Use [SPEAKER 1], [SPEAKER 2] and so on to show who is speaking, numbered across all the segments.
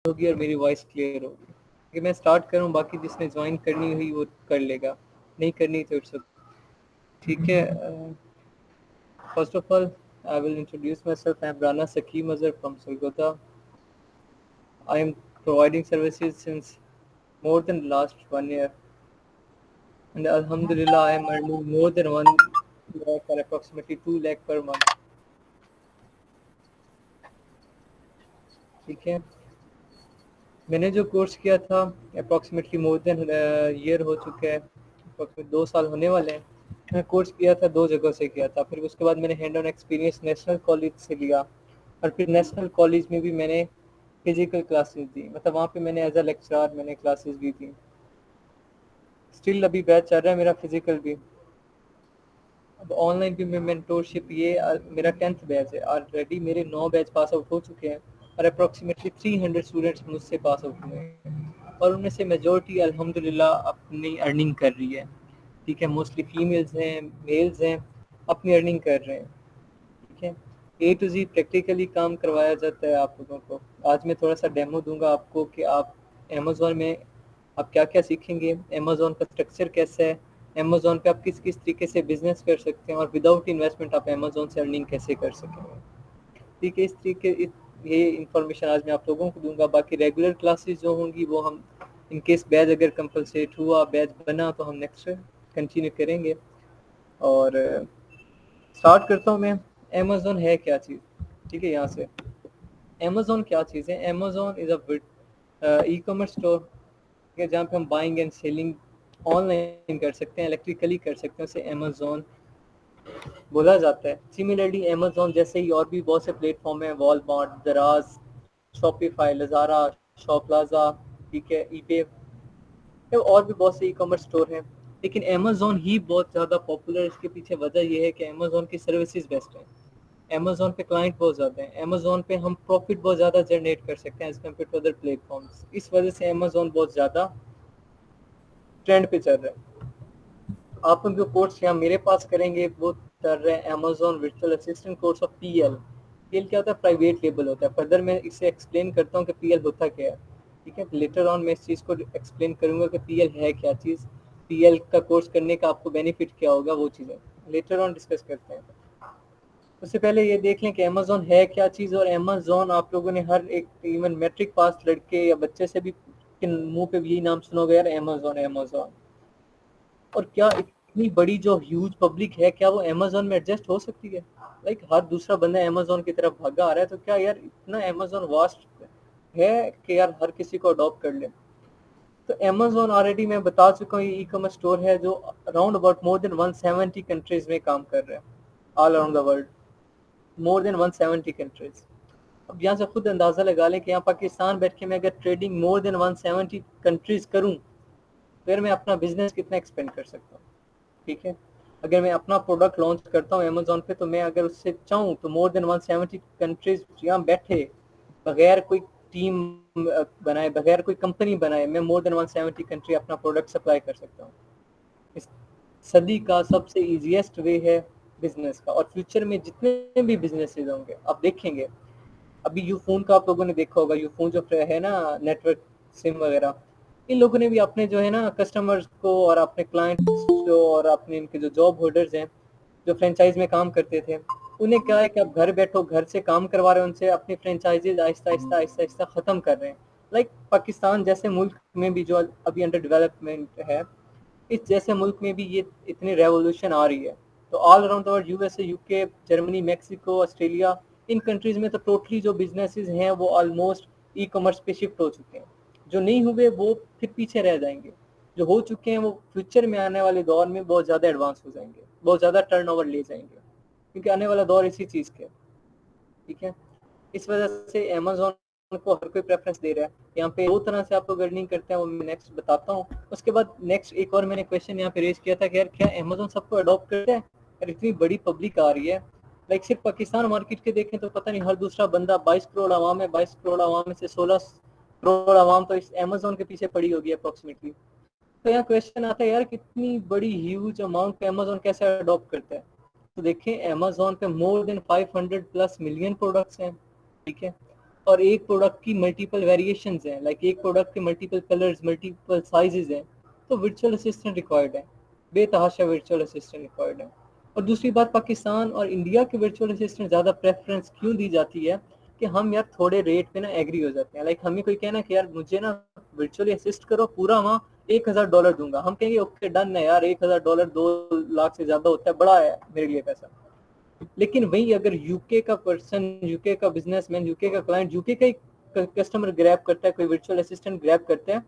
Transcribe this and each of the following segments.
[SPEAKER 1] होगी और मेरी वॉइस क्लियर होगी कि मैं स्टार्ट करूं, बाकी जिसने ज्वाइन करनी हुई वो कर लेगा, नहीं करनी तो इट्स ओके। ठीक है। First of all, I will introduce myself. I am Rana Sakeem Azhar from Salgota. I am providing services since more than last 1 year, and alhamdulillah I am earning more than 1 lakh or approximately 2 lakh per month. ठीक है। मैंने जो course किया था approximately more than year हो चुका है, approximate 2 साल होने वाले हैं। मैं कोर्स किया था 2 जगह से किया था, फिर उसके बाद मैंने hand on experience national college से लिया, और फिर नेशनल कॉलेज में भी मैंने फिजिकल क्लासेस दी, मतलब वहाँ पे मैंने एज अ लेक्चरर मैंने क्लासेस दी थी। स्टिल अभी बैच चल रहा है मेरा फिजिकल भी। अब ऑनलाइन भी मैं मेंटोरशिप, ये मेरा 10th बैच है, ऑलरेडी मेरे 9 बैच पास आउट हो चुके हैं, और अप्रॉक्सीमेटली 300 स्टूडेंट्स मुझसे पास आउट हुए हैं, और उनमें से मेजोरिटी अल्हम्दुलिल्लाह अपनी अर्निंग कर रही है। ठीक है, मोस्टली फीमेल्स हैं, मेल्स हैं, अपनी अर्निंग कर रहे हैं। ठीक है। ए टू जी प्रैक्टिकली काम करवाया जाता है आप लोगों को। आज मैं थोड़ा सा डेमो दूंगा आपको कि आप अमेज़ोन में आप क्या क्या सीखेंगे, अमेज़ोन का स्ट्रक्चर कैसा है, अमेज़ोन पे आप किस किस तरीके से बिजनेस कर सकते हैं, और विदाउट इन्वेस्टमेंट आप अमेज़ोन से अर्निंग कैसे कर सकेंगे। ठीक है, ये इन्फॉर्मेशन आज मैं आप लोगों को दूंगा। बाकी रेगुलर क्लासेस जो होंगी वो हम, इन केस बैच अगर कंपलसेट हुआ, बैच बना, तो हम नेक्स्ट कंटिन्यू करेंगे। और स्टार्ट करता हूँ मैं। अमेज़ोन है क्या चीज़? ठीक है, यहाँ से अमेज़ोन क्या चीज़ है। Amazon is a e commerce store, ठीक है, जहाँ पे हम बाइंग एंड सेलिंग ऑनलाइन कर सकते हैं, इलेक्ट्रिकली कर सकते हैं, उसे अमेज़ोन बोला जाता है। सिमिलरली अमेज़ोन जैसे ही और भी बहुत से प्लेटफॉर्म हैं, वॉलमार्ट, दराज, शॉपिफाई, लज़ारा, शॉपलाजा, ठीक है, ईबे, और भी बहुत से ई कॉमर्स स्टोर हैं। लेकिन अमेज़ोन ही बहुत ज़्यादा पॉपुलर, इसके पीछे वजह यह है कि अमेज़ोन की सर्विसेज बेस्ट हैं। अमेज़ोन पे क्लाइंट बहुत ज़्यादा हैं, अमेज़ोन पे हम प्रॉफिट बहुत ज़्यादा जनरेट कर सकते हैं as compare to other platforms. इस वजह से अमेज़ोन बहुत ज़्यादा ट्रेंड पे चल रहा है। आप जो कोर्स यहाँ मेरे पास करेंगे वो चल रहा है Amazon virtual assistant course of PL. PL क्या होता है? प्राइवेट लेबल होता है। फर्दर मैं इसे एक्सप्लेन करता हूँ कि पीएल होता क्या है। ठीक है, लेटर ऑन मैं इस चीज़ को एक्सप्लेन करूंगा कि पीएल है क्या चीज़, पीएल का कोर्स करने का आपको बेनिफिट क्या होगा, वो चीज़ें लेटर ऑन डिस्कस करते हैं। उससे पहले ये देख लें कि अमेज़ोन है क्या चीज़। और अमेज़ोन आप लोगों ने हर एक, इवन मैट्रिक पास लड़के या बच्चे से भी के मुंह पे भी यही नाम सुनोगे यार, अमेज़ोन अमेज़ोन। और क्या इतनी बड़ी जो ह्यूज पब्लिक है, क्या वो अमेज़ोन में एडजस्ट हो सकती है? लाइक हर दूसरा बंदा अमेज़ोन की तरफ भागा आ रहा है, तो क्या यार इतना अमेज़ोन वास्ट है कि यार हर किसी को अडॉप्ट कर ले? तो अमेज़ोन ऑलरेडी मैं बता चुका हूँ, ये ई कॉमर्स स्टोर है जो around about more than 170 countries में काम कर रहे हैं, all around the world, more than 170 countries. अब यहाँ से खुद अंदाज़ा लगा लें कि यहाँ पाकिस्तान बैठ के मैं अगर ट्रेडिंग मोर देन 170 कंट्रीज करूँ, फिर मैं अपना बिजनेस कितना एक्सपेंड कर सकता हूँ। ठीक है, अगर मैं अपना प्रोडक्ट लॉन्च करता हूँ अमेज़ोन पे, तो मैं अगर उससे चाहूँ तो मोर देन 170 कंट्रीज यहाँ बैठे, बगैर कोई टीम बनाए, बगैर कोई कंपनी बनाए, मैं मोर देन 170 कंट्री अपना प्रोडक्ट सप्लाई कर सकता हूँ। इस सदी का सबसे इजीएस्ट वे है बिजनेस का। और फ्यूचर में जितने भी बिजनेसेस होंगे आप देखेंगे, अभी यूफोन का आप लोगों ने देखा होगा, यूफोन जो है ना, नेटवर्क सिम वगैरह, इन लोगों ने भी अपने जो है ना कस्टमर्स को और अपने क्लाइंट्स जो, और अपने इनके जो जॉब होल्डर्स हैं जो फ्रेंचाइज में काम करते थे, उन्हें क्या है कि आप घर बैठो, घर से काम करवा रहे हैं उनसे, अपनी फ्रेंचाइजीज आहिस्ता आहिस्ता आहिस्ता आहिस्ता ख़त्म कर रहे हैं। लाइक पाकिस्तान जैसे मुल्क में भी जो अभी अंडर डेवलपमेंट है, इस जैसे मुल्क में भी ये इतनी रेवोल्यूशन आ रही है। तो all around the world, USA, UK, Germany, Mexico, Australia, in countries में तो टोटली जो बिजनेसेस हैं वो ऑलमोस्ट ई कॉमर्स पे शिफ्ट हो चुके हैं। जो नहीं हुए वो फिर पीछे रह जाएंगे, जो हो चुके हैं वो फ्यूचर में आने वाले दौर में बहुत ज़्यादा एडवांस हो जाएंगे, बहुत ज़्यादा टर्नओवर ले जाएंगे, क्योंकि आने वाला दौर इसी चीज़ के। ठीक है, इस वजह से अमेज़ोन को हर कोई प्रेफरेंस दे रहा है। यहाँ पे 2 तरह से आप लोग अर्निंग करते हैं, वो मैं नेक्स्ट बताता हूँ। उसके बाद नेक्स्ट एक और मैंने क्वेश्चन यहाँ पे रेज किया था कि यार क्या अमेज़ोन सबको अडॉप्ट करता है? यार इतनी बड़ी पब्लिक आ रही है, लाइक सिर्फ पाकिस्तान मार्केट के देखें तो पता नहीं हर दूसरा बंदा, 22 करोड़ आवाम है, 22 करोड़ आवाम में से 16 करोड़ आवाम तो इस अमेज़ोन के पीछे पड़ी होगी अप्रोक्सीमेटली। तो यहाँ क्वेश्चन आता है यार कितनी बड़ी ह्यूज अमाउंट पे अमेज़ोन कैसे अडॉप्ट करता है? तो देखें अमेज़ोन पे more than 500 plus million products हैं। ठीक है, और एक प्रोडक्ट की मल्टीपल वेरिएशंस हैं, लाइक एक प्रोडक्ट के मल्टीपल कलर्स, मल्टीपल साइजेस हैं, तो वर्चुअल असिस्टेंट रिक्वायर्ड है, बेतहाशा वर्चुअल असिस्टेंट रिक्वायर्ड है। और दूसरी बात, पाकिस्तान और इंडिया के वर्चुअल असिस्टेंट ज़्यादा प्रेफरेंस क्यों दी जाती है कि हम यार थोड़े रेट पे ना एग्री हो जाते हैं। लाइक हमें कोई कहना कि यार मुझे ना वर्चुअली असिस्ट करो, पूरा वहाँ $1,000 दूंगा, हम कहेंगे ओके डन है यार, $1,000 2 लाख से ज़्यादा होता है, बड़ा है मेरे लिए पैसा। लेकिन वही अगर यूके का पर्सन, यूके का बिजनेसमैन, यूके का क्लाइंट, यूके का ही कस्टमर ग्रैब करता है, कोई वर्चुअल असिस्टेंट ग्रैब करता है,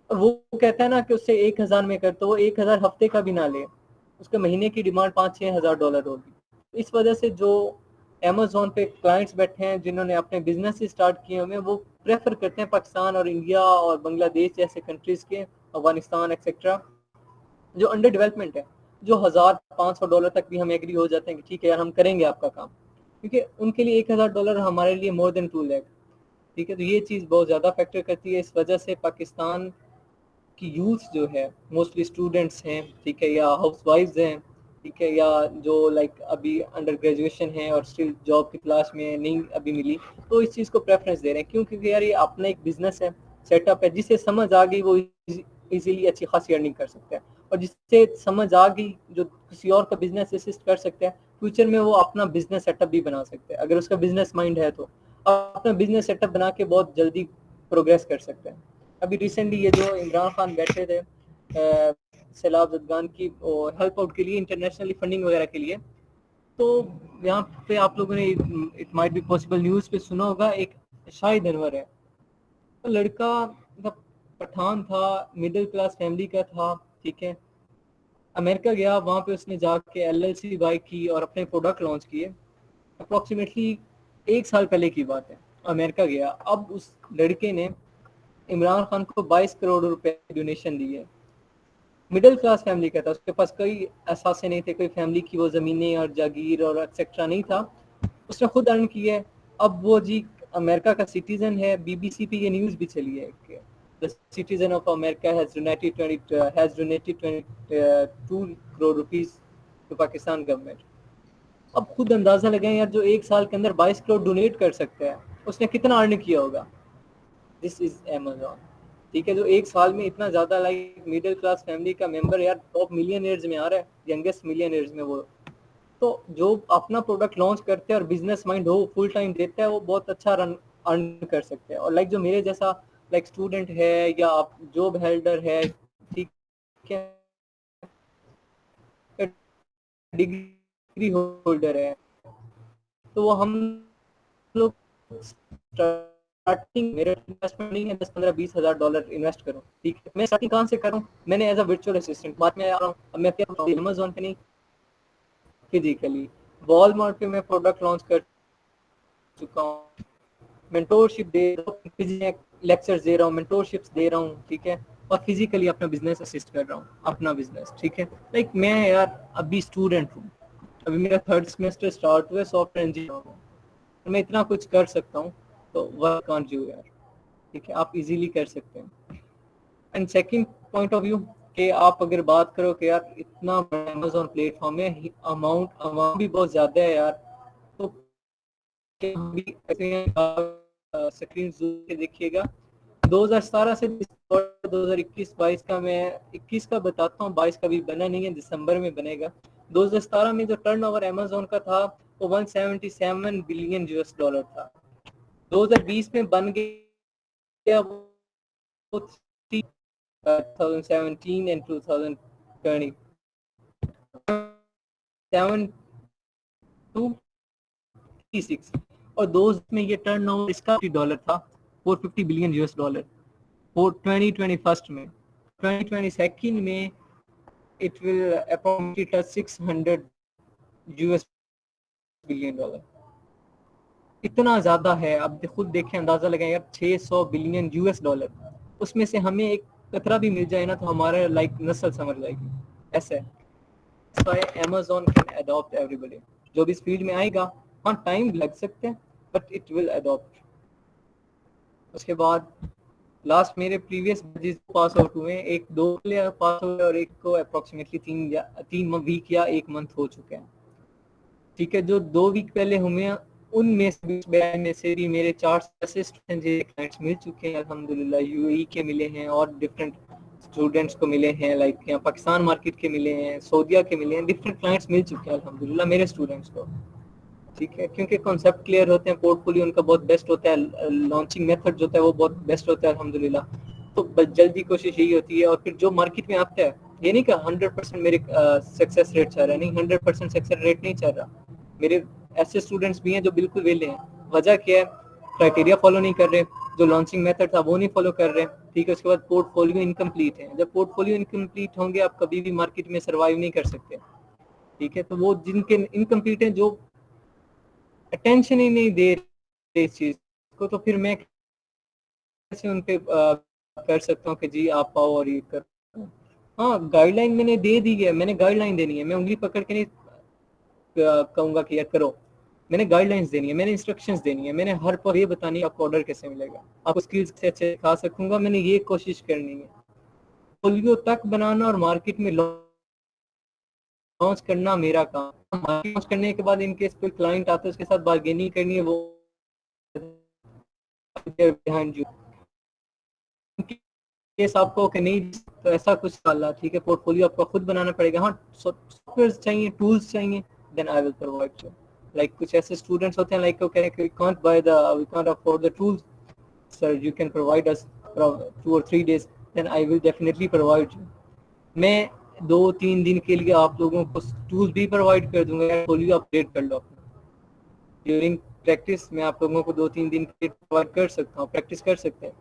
[SPEAKER 1] और वो कहता है ना कि उससे 1,000 में कर, तो वो 1,000 हफ्ते का भी ना ले, उसके महीने की डिमांड $5-6 हज़ार होगी। इस वजह से जो अमेजोन पे क्लाइंट्स बैठे हैं जिन्होंने अपने बिजनेस स्टार्ट किए हुए, वो प्रेफर करते हैं पाकिस्तान और इंडिया और बांग्लादेश जैसे कंट्रीज के, अफगानिस्तान एक्सेट्रा, जो अंडर डेवलपमेंट है, जो $1,000-500 तक भी हम एग्री हो जाते हैं कि ठीक है यार हम करेंगे आपका काम, क्योंकि उनके लिए $1,000 हमारे लिए मोर देन 2 लाख। ठीक है, तो ये चीज़ बहुत ज़्यादा फैक्टर करती है। इस वजह से पाकिस्तान की यूथ जो है, मोस्टली स्टूडेंट्स हैं, ठीक है, या हाउस वाइफ्स हैं, ठीक है, या जो लाइक अभी अंडर ग्रेजुएशन है और स्टिल जॉब की तलाश में नहीं अभी मिली, तो इस चीज़ को प्रेफरेंस दे रहे हैं। क्यों? क्योंकि यार ये अपना एक बिजनेस है, सेटअप है, जिसे समझ आ गई वो इजीली अच्छी खासी अर्निंग कर सकता है, और जिससे समझ आ गई जो किसी और का बिजनेस असिस्ट कर सकता है, फ्यूचर में वो अपना बिजनेस सेटअप भी बना सकता है, अगर उसका बिजनेस माइंड है तो अपना बिजनेस सेटअप बना के बहुत जल्दी प्रोग्रेस कर सकता है। अभी रिसेंटली ये जो इमरान खान बैठे थे सैलाब जदगान की हेल्प आउट के लिए, इंटरनेशनली फंडिंग वगैरह के लिए, तो यहाँ पे आप लोगों ने it might be possible news पे सुना होगा, एक शाहिद अनवर है, तो लड़का मतलब पठान था, मिडिल क्लास फैमिली का था, ठीक है, अमेरिका गया, वहाँ पे उसने जाके एलएलसी बाई की और अपने प्रोडक्ट लॉन्च किए। अप्रोक्सीमेटली 1 साल पहले की बात है, अमेरिका गया। अब उस लड़के ने इमरान खान को 22 करोड़ रुपए डोनेशन दिए। मिडिल क्लास फैमिली का था, उसके पास कोई एहसास नहीं थे, कोई फैमिली की वो ज़मीनें और जागीर और एक्सेट्रा नहीं था, उसने खुद अर्न किया है। अब वो जी अमेरिका का सिटीजन है, बीबीसी पे ये न्यूज़ भी चली है कि the citizen of America has donated 22 crore rupees to Pakistan government. अब खुद अंदाजा लगाएं यार, जो 1 साल के अंदर 22 करोड़ डोनेट कर सकता है, उसने कितना अर्न किया होगा। This is Amazon. ठीक है, जो 1 साल में इतना ज्यादा लाइक मिडिल क्लास फैमिली का मेंबर यार टॉप मिलियनियर्स में आ रहा है, यंगेस्ट मिलियनियर्स में वो, तो जो अपना प्रोडक्ट लॉन्च करते हैं और बिजनेस माइंड हो, फुल टाइम देता है, वो बहुत अच्छा रन अर्न कर सकते हैं। और लाइक जो मेरे जैसा लाइक स्टूडेंट है या आप जॉब हेल्डर है, ठीक है, डिग्री होल्डर है, तो वो हम लोग स्टार्टिंग, मेरा इन्वेस्टमेंट नहीं है 10-15-20 हज़ार डॉलर इन्वेस्ट करूँ। ठीक है, मैं स्टार्टिंग कहाँ से करूँ? मैंने एज अ वर्चुअल असिस्टेंट बाद में आ रहा हूँ। अब मैं क्या करूँ, अमेजोन पे नहीं, फिजिकली वॉलमार्ट पे मैं प्रोडक्ट लॉन्च कर चुका हूँ, मेंटोरशिप दे रहा हूँ, लेक्चर्स दे रहा हूँ, मेंटोरशिप्स दे रहा हूँ, ठीक है, और फिजिकली अपना बिजनेस असिस्ट कर रहा हूँ, अपना बिजनेस। ठीक है, लाइक मैं यार अभी स्टूडेंट हूँ, अभी मेरा 3rd सेमेस्टर स्टार्ट हुआ है, सॉफ्टवेयर इंजीनियर हूँ, मैं इतना कुछ कर सकता हूँ, तो वर्क ऑन यू यार। ठीक है, आप इजीली कर सकते हैं। And second point of view कि आप अगर बात करो कि यार इतना बड़ा अमेजोन प्लेटफॉर्म है, अमाउंट भी बहुत ज़्यादा है यार, तो स्क्रीन के देखिएगा 2017 से 2021-22 का, मैं 21 का बताता हूँ, 22 का भी बना नहीं है, दिसंबर में बनेगा। 2017 में जो टर्नओवर अमेजोन का था वो 177 बिलियन यूएस डॉलर था। 2020 में बन गया वो 2017 एंड 2020 726, और 2000 में ये टर्नओवर इसका $50 था, 450 बिलियन यूएस डॉलर। वो 2021 में, 2022 में it will approximately touch 600 US billion dollar. इतना ज्यादा है, अब खुद देखें, अंदाजा लगाएं यार, 600 बिलियन यूएस डॉलर, उसमें से हमें एक कतरा भी मिल जाए ना तो हमारे लाइक नस्ल समझ जाएगी, ऐसा है। Amazon can adopt everybody, जो भी इस फील्ड में आएगा, हाँ टाइम लग सकते हैं बट इट विल अडॉप्ट। उसके बाद लास्ट मेरे प्रीवियस बैचेस पास आउट हुए, एक 2 प्लेयर पास हुए और एक को अप्रोक्सीमेटली 3 वीक या 1 मंथ हो चुके हैं। ठीक है, जो 2 वीक पहले हुए उनमें से भी मेरे 4 ऐसे स्टूडेंट क्लाइंट्स मिल चुके हैं अल्हम्दुलिल्लाह, यूएई के मिले हैं और डिफरेंट स्टूडेंट्स को मिले हैं, लाइक यहाँ पाकिस्तान मार्केट के मिले हैं, सऊदीया के मिले हैं, डिफरेंट क्लाइंट्स मिल चुके हैं अल्हम्दुलिल्लाह मेरे स्टूडेंट्स को। ठीक है, क्योंकि कॉन्सेप्ट क्लियर होते हैं, पोर्टफोलियो उनका बहुत बेस्ट होता है, लॉन्चिंग मेथड जो होता है वो बहुत बेस्ट होता है अल्हम्दुलिल्लाह। तो जल्दी कोशिश यही होती है, और फिर जो मार्केट में आता है, ये नहीं कि 100% मेरे सक्सेस रेट चल रहा है, नहीं 100% सक्सेस रेट नहीं चल रहा। मेरे ऐसे स्टूडेंट्स भी हैं जो बिल्कुल वेले हैं। वजह क्या है? क्राइटेरिया फॉलो नहीं कर रहे, जो लॉन्चिंग मेथड था वो नहीं फॉलो कर रहे। ठीक है, उसके बाद पोर्टफोलियो इनकम्प्लीट है। जब पोर्टफोलियो इनकम्प्लीट होंगे आप कभी भी मार्केट में सर्वाइव नहीं कर सकते। ठीक है, तो वो जिनके इनकम्प्लीट है, जो अटेंशन ही नहीं दे रहे इस चीज को, तो फिर मैं कैसे उन पे कर सकता हूँ कि जी आप आओ और ये कर। हाँ, गाइडलाइन मैंने दे दी है, मैंने गाइडलाइन देनी है, मैं उंगली पकड़ के नहीं कहूंगा कि यार करो। मैंने गाइडलाइंस देनी है, मैंने इंस्ट्रक्शंस देनी है, मैंने हर पर ये बतानी है आपको ऑर्डर कैसे मिलेगा, आपको स्किल्स से अच्छे सिखा सकूंगा, मैंने ये कोशिश करनी है। पोलियो तक बनाना और मार्केट में लॉन्च करना मेरा काम। मार्केट लॉन्च करने के बाद इनकेस कोई क्लाइंट आता है उसके साथ बार्गेनिंग करनी है, वो बिहाइंड यू केस आपको कि नहीं, तो ऐसा कुछ डाला। ठीक है, पोर्टफोलियो आपको खुद बनाना पड़ेगा। हाँ, सॉफ्टवेयर चाहिए, टूल्स चाहिए, then I will provide you. Like कुछ ऐसे स्टूडेंट्स होते हैं, लाइक वो कह रहे हैं we can't afford the tools, sir you can provide us 2 or 3 days, then I will definitely provide you. मैं 2-3 दिन के लिए आप लोगों को टूल्स भी प्रोवाइड कर दूंगा, पोर्टफोलियो अपडेट कर लो अपना। ड्यूरिंग प्रैक्टिस मैं आप लोगों को 2-3 दिन के लिए प्रोवाइड कर सकता हूँ, प्रैक्टिस कर सकते हैं।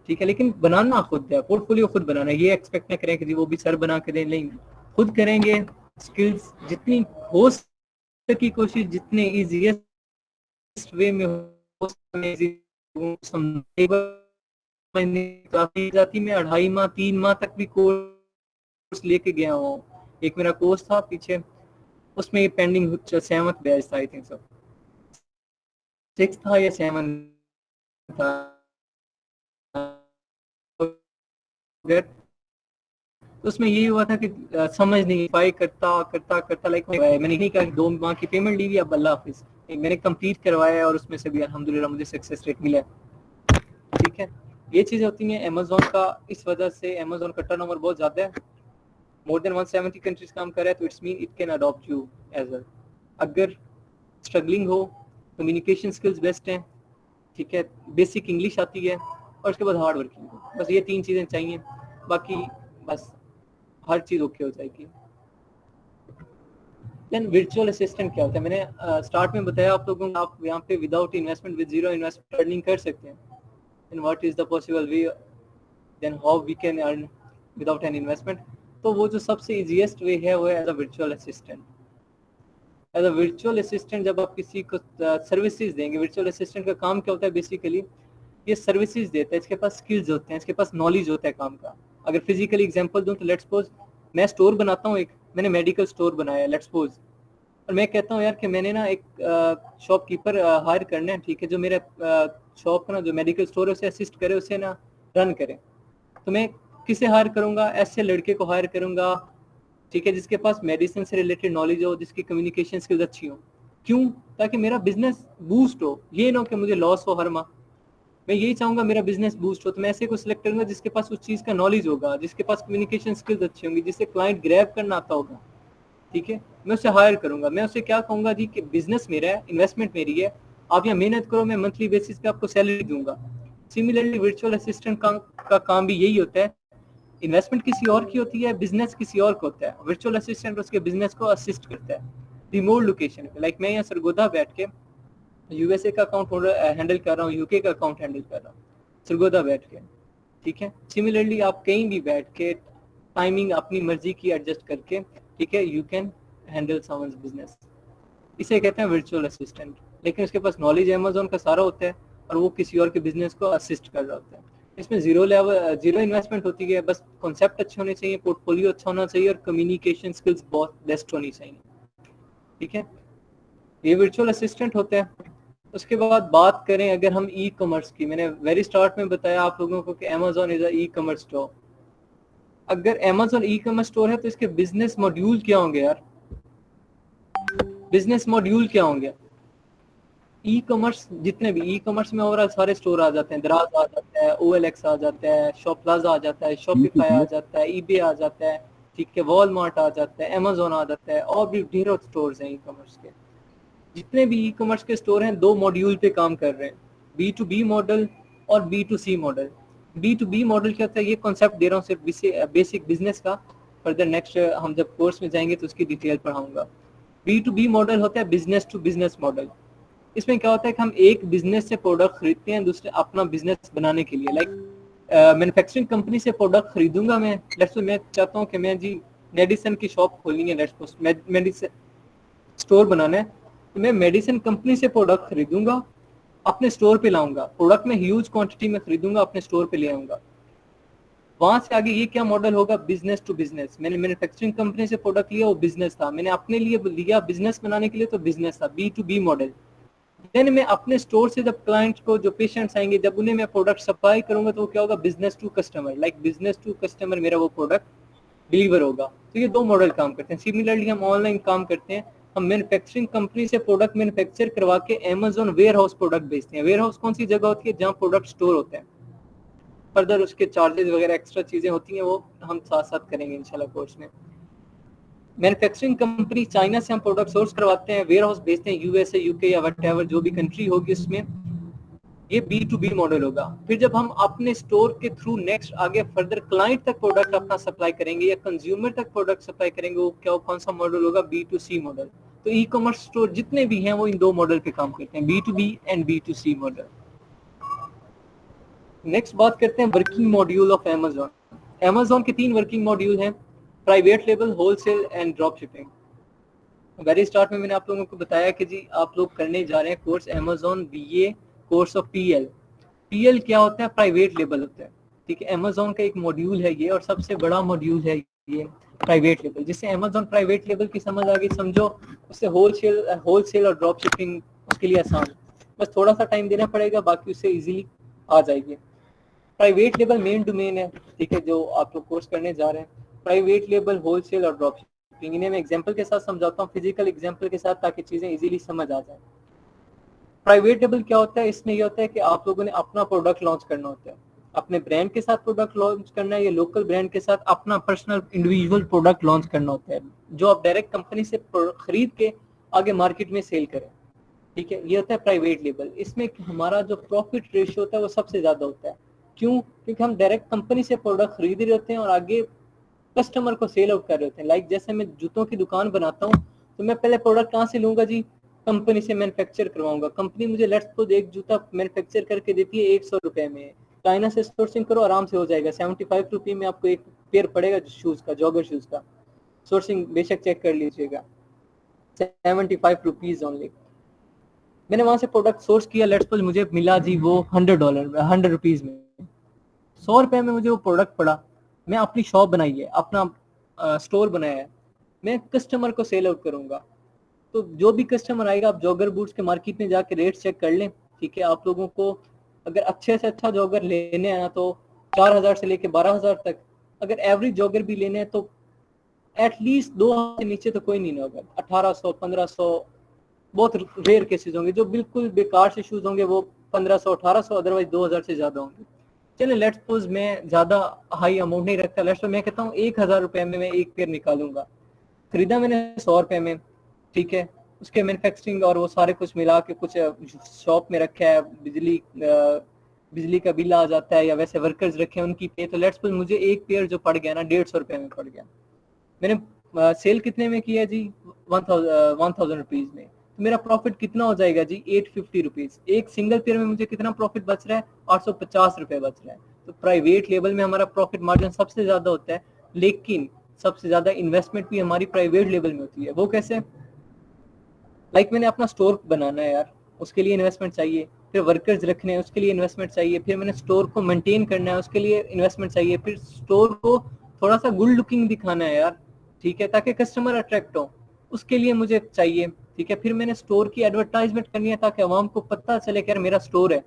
[SPEAKER 1] ठीक है, लेकिन बनाना खुद है, पोर्टफोलियो खुद बनाना। ये एक्सपेक्ट ना करें कि वो भी सर बना के दें, नहीं, खुद करेंगे। स्किल्स जितनी हो सकी कोशिश, जितने इजीएस्ट वे में हो काफी जाती, मैं 2.5 माह 3 माह तक भी कोर्स लेके गया हूँ। एक मेरा कोर्स था पीछे, उसमें ये पेंडिंग 7th बैच था, आई थिंक सो 6 था या 7 था, तो उसमें यही हुआ था कि समझ नहीं पाई, करता करता करता लाइक मैंने नहीं कहा 2 माह की पेमेंट ली, अब अल्लाह हाफिज। मैंने कंप्लीट करवाया और उसमें से भी अल्हम्दुलिल्लाह मुझे सक्सेस रेट मिला। ठीक है, ये चीजें होती हैं अमेजोन का। इस वजह से अमेजोन का टर्नओवर बहुत ज्यादा है, मोर देन 170 कंट्रीज काम कर रहा है, तो it's mean it can adopt you as well. अगर स्ट्रगलिंग हो, कम्युनिकेशन स्किल्स बेस्ट हैं, ठीक है, बेसिक इंग्लिश आती है, और उसके बाद हार्ड वर्किंग हो, बस ये 3 चीजें चाहिए, बाकी बस हर चीज ओके हो जाएगी। देन वर्चुअल असिस्टेंट क्या होता है? मैंने स्टार्ट में बताया आप लोगों को, आप यहाँ पे without investment, with zero investment earning कर सकते हैं। And what is the possible way, then how we can earn without an investment? तो वो जो सबसे इजीएस्ट वे है वो है as a virtual assistant. As a virtual assistant जब आप किसी को सर्विसेज देंगे, वर्चुअल असिस्टेंट का काम क्या होता है बेसिकली, ये सर्विसेज देता है, इसके पास स्किल्स होते हैं, इसके पास नॉलेज होता है काम का। अगर फिजिकली एग्जांपल दूं तो लेट्स सपोज मैं स्टोर बनाता हूँ, एक मैंने मेडिकल स्टोर बनाया है लेट्स सपोज, और मैं कहता हूँ यार कि मैंने ना एक शॉपकीपर हायर करना है, ठीक है, जो मेरा शॉप का ना जो मेडिकल स्टोर है उसे असिस्ट करे, उसे ना रन करे। तो मैं किसे हायर करूंगा? ऐसे लड़के को हायर करूंगा, ठीक है, जिसके पास मेडिसिन से रिलेटेड नॉलेज हो, जिसकी कम्युनिकेशन स्किल्स अच्छी हो। क्यों? ताकि मेरा बिजनेस बूस्ट हो, ये ना हो कि मुझे लॉस हो हर माह। मैं यही चाहूंगा मेरा बिजनेस बूस्ट हो, तो मैं ऐसे को सिलेक्ट करूंगा जिसके पास उस चीज का नॉलेज होगा, जिसके पास कम्युनिकेशन स्किल्स अच्छी होंगी, जिससे क्लाइंट ग्रैब करना आता होगा। ठीक है, मैं उसे हायर करूंगा। मैं उसे क्या कहूंगा जी कि बिजनेस मेरा है, इन्वेस्टमेंट मेरी है, आप यहाँ मेहनत करो, मैं मंथली बेसिस पे आपको सैलरी दूंगा। सिमिलरली वर्चुअल असिस्टेंट का काम भी यही होता है। इन्वेस्टमेंट किसी और की होती है, बिजनेस किसी और का होता है। वर्चुअल असिस्टेंट उसके बिजनेस को असिस्ट करता है रिमोट लोकेशन पे। लाइक मैं यहाँ सरगोदा बैठ के यूएसए का अकाउंट हैंडल कर रहा हूँ, यूके का अकाउंट हैंडल कर रहा हूँ सरगोदा बैठ के। ठीक है, सिमिलरली आप कहीं भी बैठ के टाइमिंग अपनी मर्जी की एडजस्ट करके, ठीक है, you can handle someone's business. इसे कहते हैं वर्चुअल असिस्टेंट। लेकिन उसके पास नॉलेज अमेजोन का सारा होता है और वो किसी और के बिजनेस को असिस्ट कर रहा होता है। इसमें जीरो इन्वेस्टमेंट होती है, बस कॉन्सेप्ट अच्छे होने चाहिए, पोर्टफोलियो अच्छा होना चाहिए और कम्युनिकेशन स्किल्स बहुत बेस्ट होनी चाहिए। ठीक है, ये वर्चुअल असिस्टेंट होता है। उसके बाद बात करें अगर हम ई कॉमर्स की, मैंने वेरी स्टार्ट में बताया आप लोगों को कि Amazon is a e commerce store. अगर अमेजोन ई कॉमर्स स्टोर है तो इसके बिजनेस मॉड्यूल क्या होंगे यार? बिजनेस मॉड्यूल क्या होंगे? ई कॉमर्स, जितने भी ई कॉमर्स में ओवरऑल सारे स्टोर आ जाते हैं, दराज आ जाता है, OLX आ जाता है, शॉप प्लाजा आ जाता है, शॉपिफाई आ जाता है, ईबे आ जाता है, ठीक है, वॉलमार्ट आ जाता है, अमेजोन आ जाता है, और भी ढेरों स्टोर्स हैं ई कॉमर्स के। जितने भी ई कॉमर्स के स्टोर हैं दो मॉड्यूल पे काम कर रहे हैं, B2B मॉडल और B2C मॉडल। B2B मॉडल क्या होता है, ये कॉन्सेप्ट दे रहा हूँ सिर्फ बेसिक बिजनेस का, फर्दर नेक्स्ट हम जब कोर्स में जाएंगे तो उसकी डिटेल पढ़ाऊंगा। B2B मॉडल होता है बिजनेस टू बिजनेस मॉडल। इसमें क्या होता है कि हम एक बिजनेस से प्रोडक्ट खरीदते हैं दूसरे अपना बिजनेस बनाने के लिए। लाइक मैन्युफैक्चरिंग कंपनी से प्रोडक्ट खरीदूंगा मैं, लेट्स मैं चाहता हूँ कि मैं जी मेडिसिन की शॉप खोलनी है, लेट्स मेडिसिन स्टोर बनाना है, तो मैं मेडिसिन कंपनी से प्रोडक्ट खरीदूंगा, अपने स्टोर पे लाऊंगा, प्रोडक्ट में ह्यूज क्वांटिटी में खरीदूंगा, अपने स्टोर पे ले आऊंगा। वहां से आगे ये क्या मॉडल होगा, बिजनेस टू बिजनेस। मैंने मैन्युफैक्चरिंग कंपनी से प्रोडक्ट लिया, वो बिजनेस था, मैंने अपने लिए लिया बिजनेस बनाने के लिए, तो बिजनेस था, B2B मॉडल। देन मैं अपने स्टोर से जब क्लाइंट को, जो पेशेंट्स आएंगे, जब उन्हें मैं प्रोडक्ट सप्लाई करूंगा तो क्या होगा, business to customer. Like business to customer मेरा वो प्रोडक्ट डिलीवर होगा। तो ये दो मॉडल काम करते हैं। सिमिलरली हम ऑनलाइन काम करते हैं, हम मैन्युफैक्चरिंग कंपनी से प्रोडक्ट मैन्युफैक्चर करवा के अमेजोन वेयर हाउस प्रोडक्ट बेचते हैं। वेयर हाउस कौन सी जगह होती है, जहाँ प्रोडक्ट स्टोर होते हैं। फर्दर उसके चार्जेस वगैरह एक्स्ट्रा चीजें होती हैं, वो हम साथ साथ करेंगे इंशाल्लाह कोर्स में। मैन्युफैक्चरिंग कंपनी चाइना से हम प्रोडक्ट सोर्स करवाते हैं, वेयर हाउस भेजते हैं USA, UK या व्हाटएवर जो भी कंट्री होगी उसमें। ये B2B मॉडल होगा। फिर जब हम अपने स्टोर के थ्रू नेक्स्ट आगे फर्दर क्लाइंट तक प्रोडक्ट अपना सप्लाई करेंगे या कंज्यूमर तक प्रोडक्ट सप्लाई करेंगे, वो क्या, कौन सा मॉडल होगा, B2C मॉडल। तो ई कॉमर्स स्टोर जितने भी हैं वो इन दो मॉडल पे काम करते हैं, B2B and B2C model. Next बात करते हैं working module of Amazon। Amazon के 3 वर्किंग मॉड्यूल हैं, private label, wholesale and drop shipping. Very start में मैंने आप लोगों को बताया कि जी आप लोग करने जा रहे हैं course Amazon BA course of PL क्या होता है, प्राइवेट लेबल होता है, ठीक है। Amazon का एक मॉड्यूल है ये, और सबसे बड़ा मॉड्यूल है ये प्राइवेट लेबल। जिससे Amazon प्राइवेट लेबल की समझ आ गई, समझो उससे होलसेल और ड्रॉप शिपिंग उसके लिए आसान, बस थोड़ा सा टाइम देना पड़ेगा, बाकी उससे इजीली आ जाएगी। प्राइवेट लेबल मेन डोमेन है, ठीक है, जो आप लोग कोर्स करने जा रहे हैं। प्राइवेट लेबल, होलसेल और ड्रॉप शिपिंग, इन्हें मैं एग्जांपल के साथ समझाता हूँ, फिजिकल एग्जांपल के साथ, ताकि चीजें इजीली समझ आ जाए। प्राइवेट लेबल क्या होता है, इसमें ये होता है कि आप लोगों ने अपना प्रोडक्ट लॉन्च करना होता है, अपने ब्रांड के साथ प्रोडक्ट लॉन्च करना है, या लोकल ब्रांड के साथ अपना पर्सनल इंडिविजुअल प्रोडक्ट लॉन्च करना होता है, जो आप डायरेक्ट कंपनी से खरीद के आगे मार्केट में सेल करें, ठीक है। ये होता है प्राइवेट लेबल। इसमें हमारा जो प्रॉफिट रेशियो होता है वो सबसे ज्यादा होता है। क्यों? क्योंकि हम डायरेक्ट कंपनी से प्रोडक्ट खरीद रहे होते हैं और आगे कस्टमर को सेल आउट कर रहे होते हैं। लाइक जैसे मैं जूतों की दुकान बनाता हूँ, तो मैं पहले प्रोडक्ट कहाँ से लूंगा जी, कंपनी से मैन्युफैक्चर करवाऊंगा। कंपनी मुझे लेट्स सपोज एक जूता मैन्युफैक्चर करके देती है 100 रुपए में, चाइना से सोर्सिंग करो आराम से हो जाएगा, 75 रुपये में आपको एक पेयर पड़ेगा शूज का, जॉगर शूज का। सोर्सिंग बेशक चेक कर लीजिएगा, 75 रुपीज ओनली। मैंने वहां से प्रोडक्ट सोर्स किया, लेट्स सपोज मुझे मिला जी वो $100 में, 100 रुपीज में, 100 रुपए में मुझे वो प्रोडक्ट पड़ा। मैं अपनी शॉप बनाई है, अपना स्टोर बनाया है, मैं कस्टमर को सेल आउट करूंगा। तो जो भी कस्टमर आएगा, आप जॉगर बूट्स के मार्केट में जाके रेट चेक कर लें, ठीक है। आप लोगों को अगर अच्छे से अच्छा जॉगर लेने हैं तो 4,000 से लेके 12,000 तक, अगर एवरेज जॉगर भी लेने हैं तो एटलीस्ट 2,000 से नीचे तो कोई नहीं होगा। 1,800, 1,500 बहुत रेयर केसेस होंगे, जो बिल्कुल बेकार से शूज होंगे वो 1,500, 1,800, अदरवाइज 2,000 से ज्यादा होंगे। चलिए लेट्स सपोज मैं ज्यादा हाई अमाउंट नहीं रखता, लेट्स मैं कहता हूँ 1,000 रुपए में मैं एक पेयर निकालूंगा। खरीदा मैंने 100 रुपए में, ठीक है। उसके मैन्युफैक्चरिंग और वो सारे कुछ मिला के कुछ शॉप में रखा है, बिजली का बिल आ जाता है, या वैसे वर्कर्स रखे हैं उनकी पे, तो लेट्स सपोज मुझे एक पेयर जो पड़ गया ना 150 रुपए में पड़ गया। मैंने सेल कितने में किया जी, 1,000 रुपीज में, तो मेरा प्रॉफिट कितना हो जाएगा जी, 850 रुपीज। एक सिंगल पेयर में मुझे कितना प्रॉफिट बच रहा है, 850 रुपए बच रहा है। तो प्राइवेट लेवल में हमारा प्रॉफिट मार्जिन सबसे ज्यादा होता है, लेकिन सबसे ज्यादा इन्वेस्टमेंट भी हमारी प्राइवेट लेवल में होती है। वो कैसे? लाइक मैंने अपना स्टोर बनाना है यार, उसके लिए इन्वेस्टमेंट चाहिए, फिर वर्कर्स रखने हैं उसके लिए इन्वेस्टमेंट चाहिए, फिर मैंने स्टोर को मेंटेन करना है उसके लिए इन्वेस्टमेंट चाहिए, फिर स्टोर को थोड़ा सा गुड लुकिंग दिखाना है यार, ठीक है, ताकि कस्टमर अट्रैक्ट हो, उसके लिए मुझे चाहिए, ठीक है। फिर मैंने स्टोर की एडवर्टाइजमेंट करनी है ताकि आवाम को पता चले कि यार मेरा स्टोर है,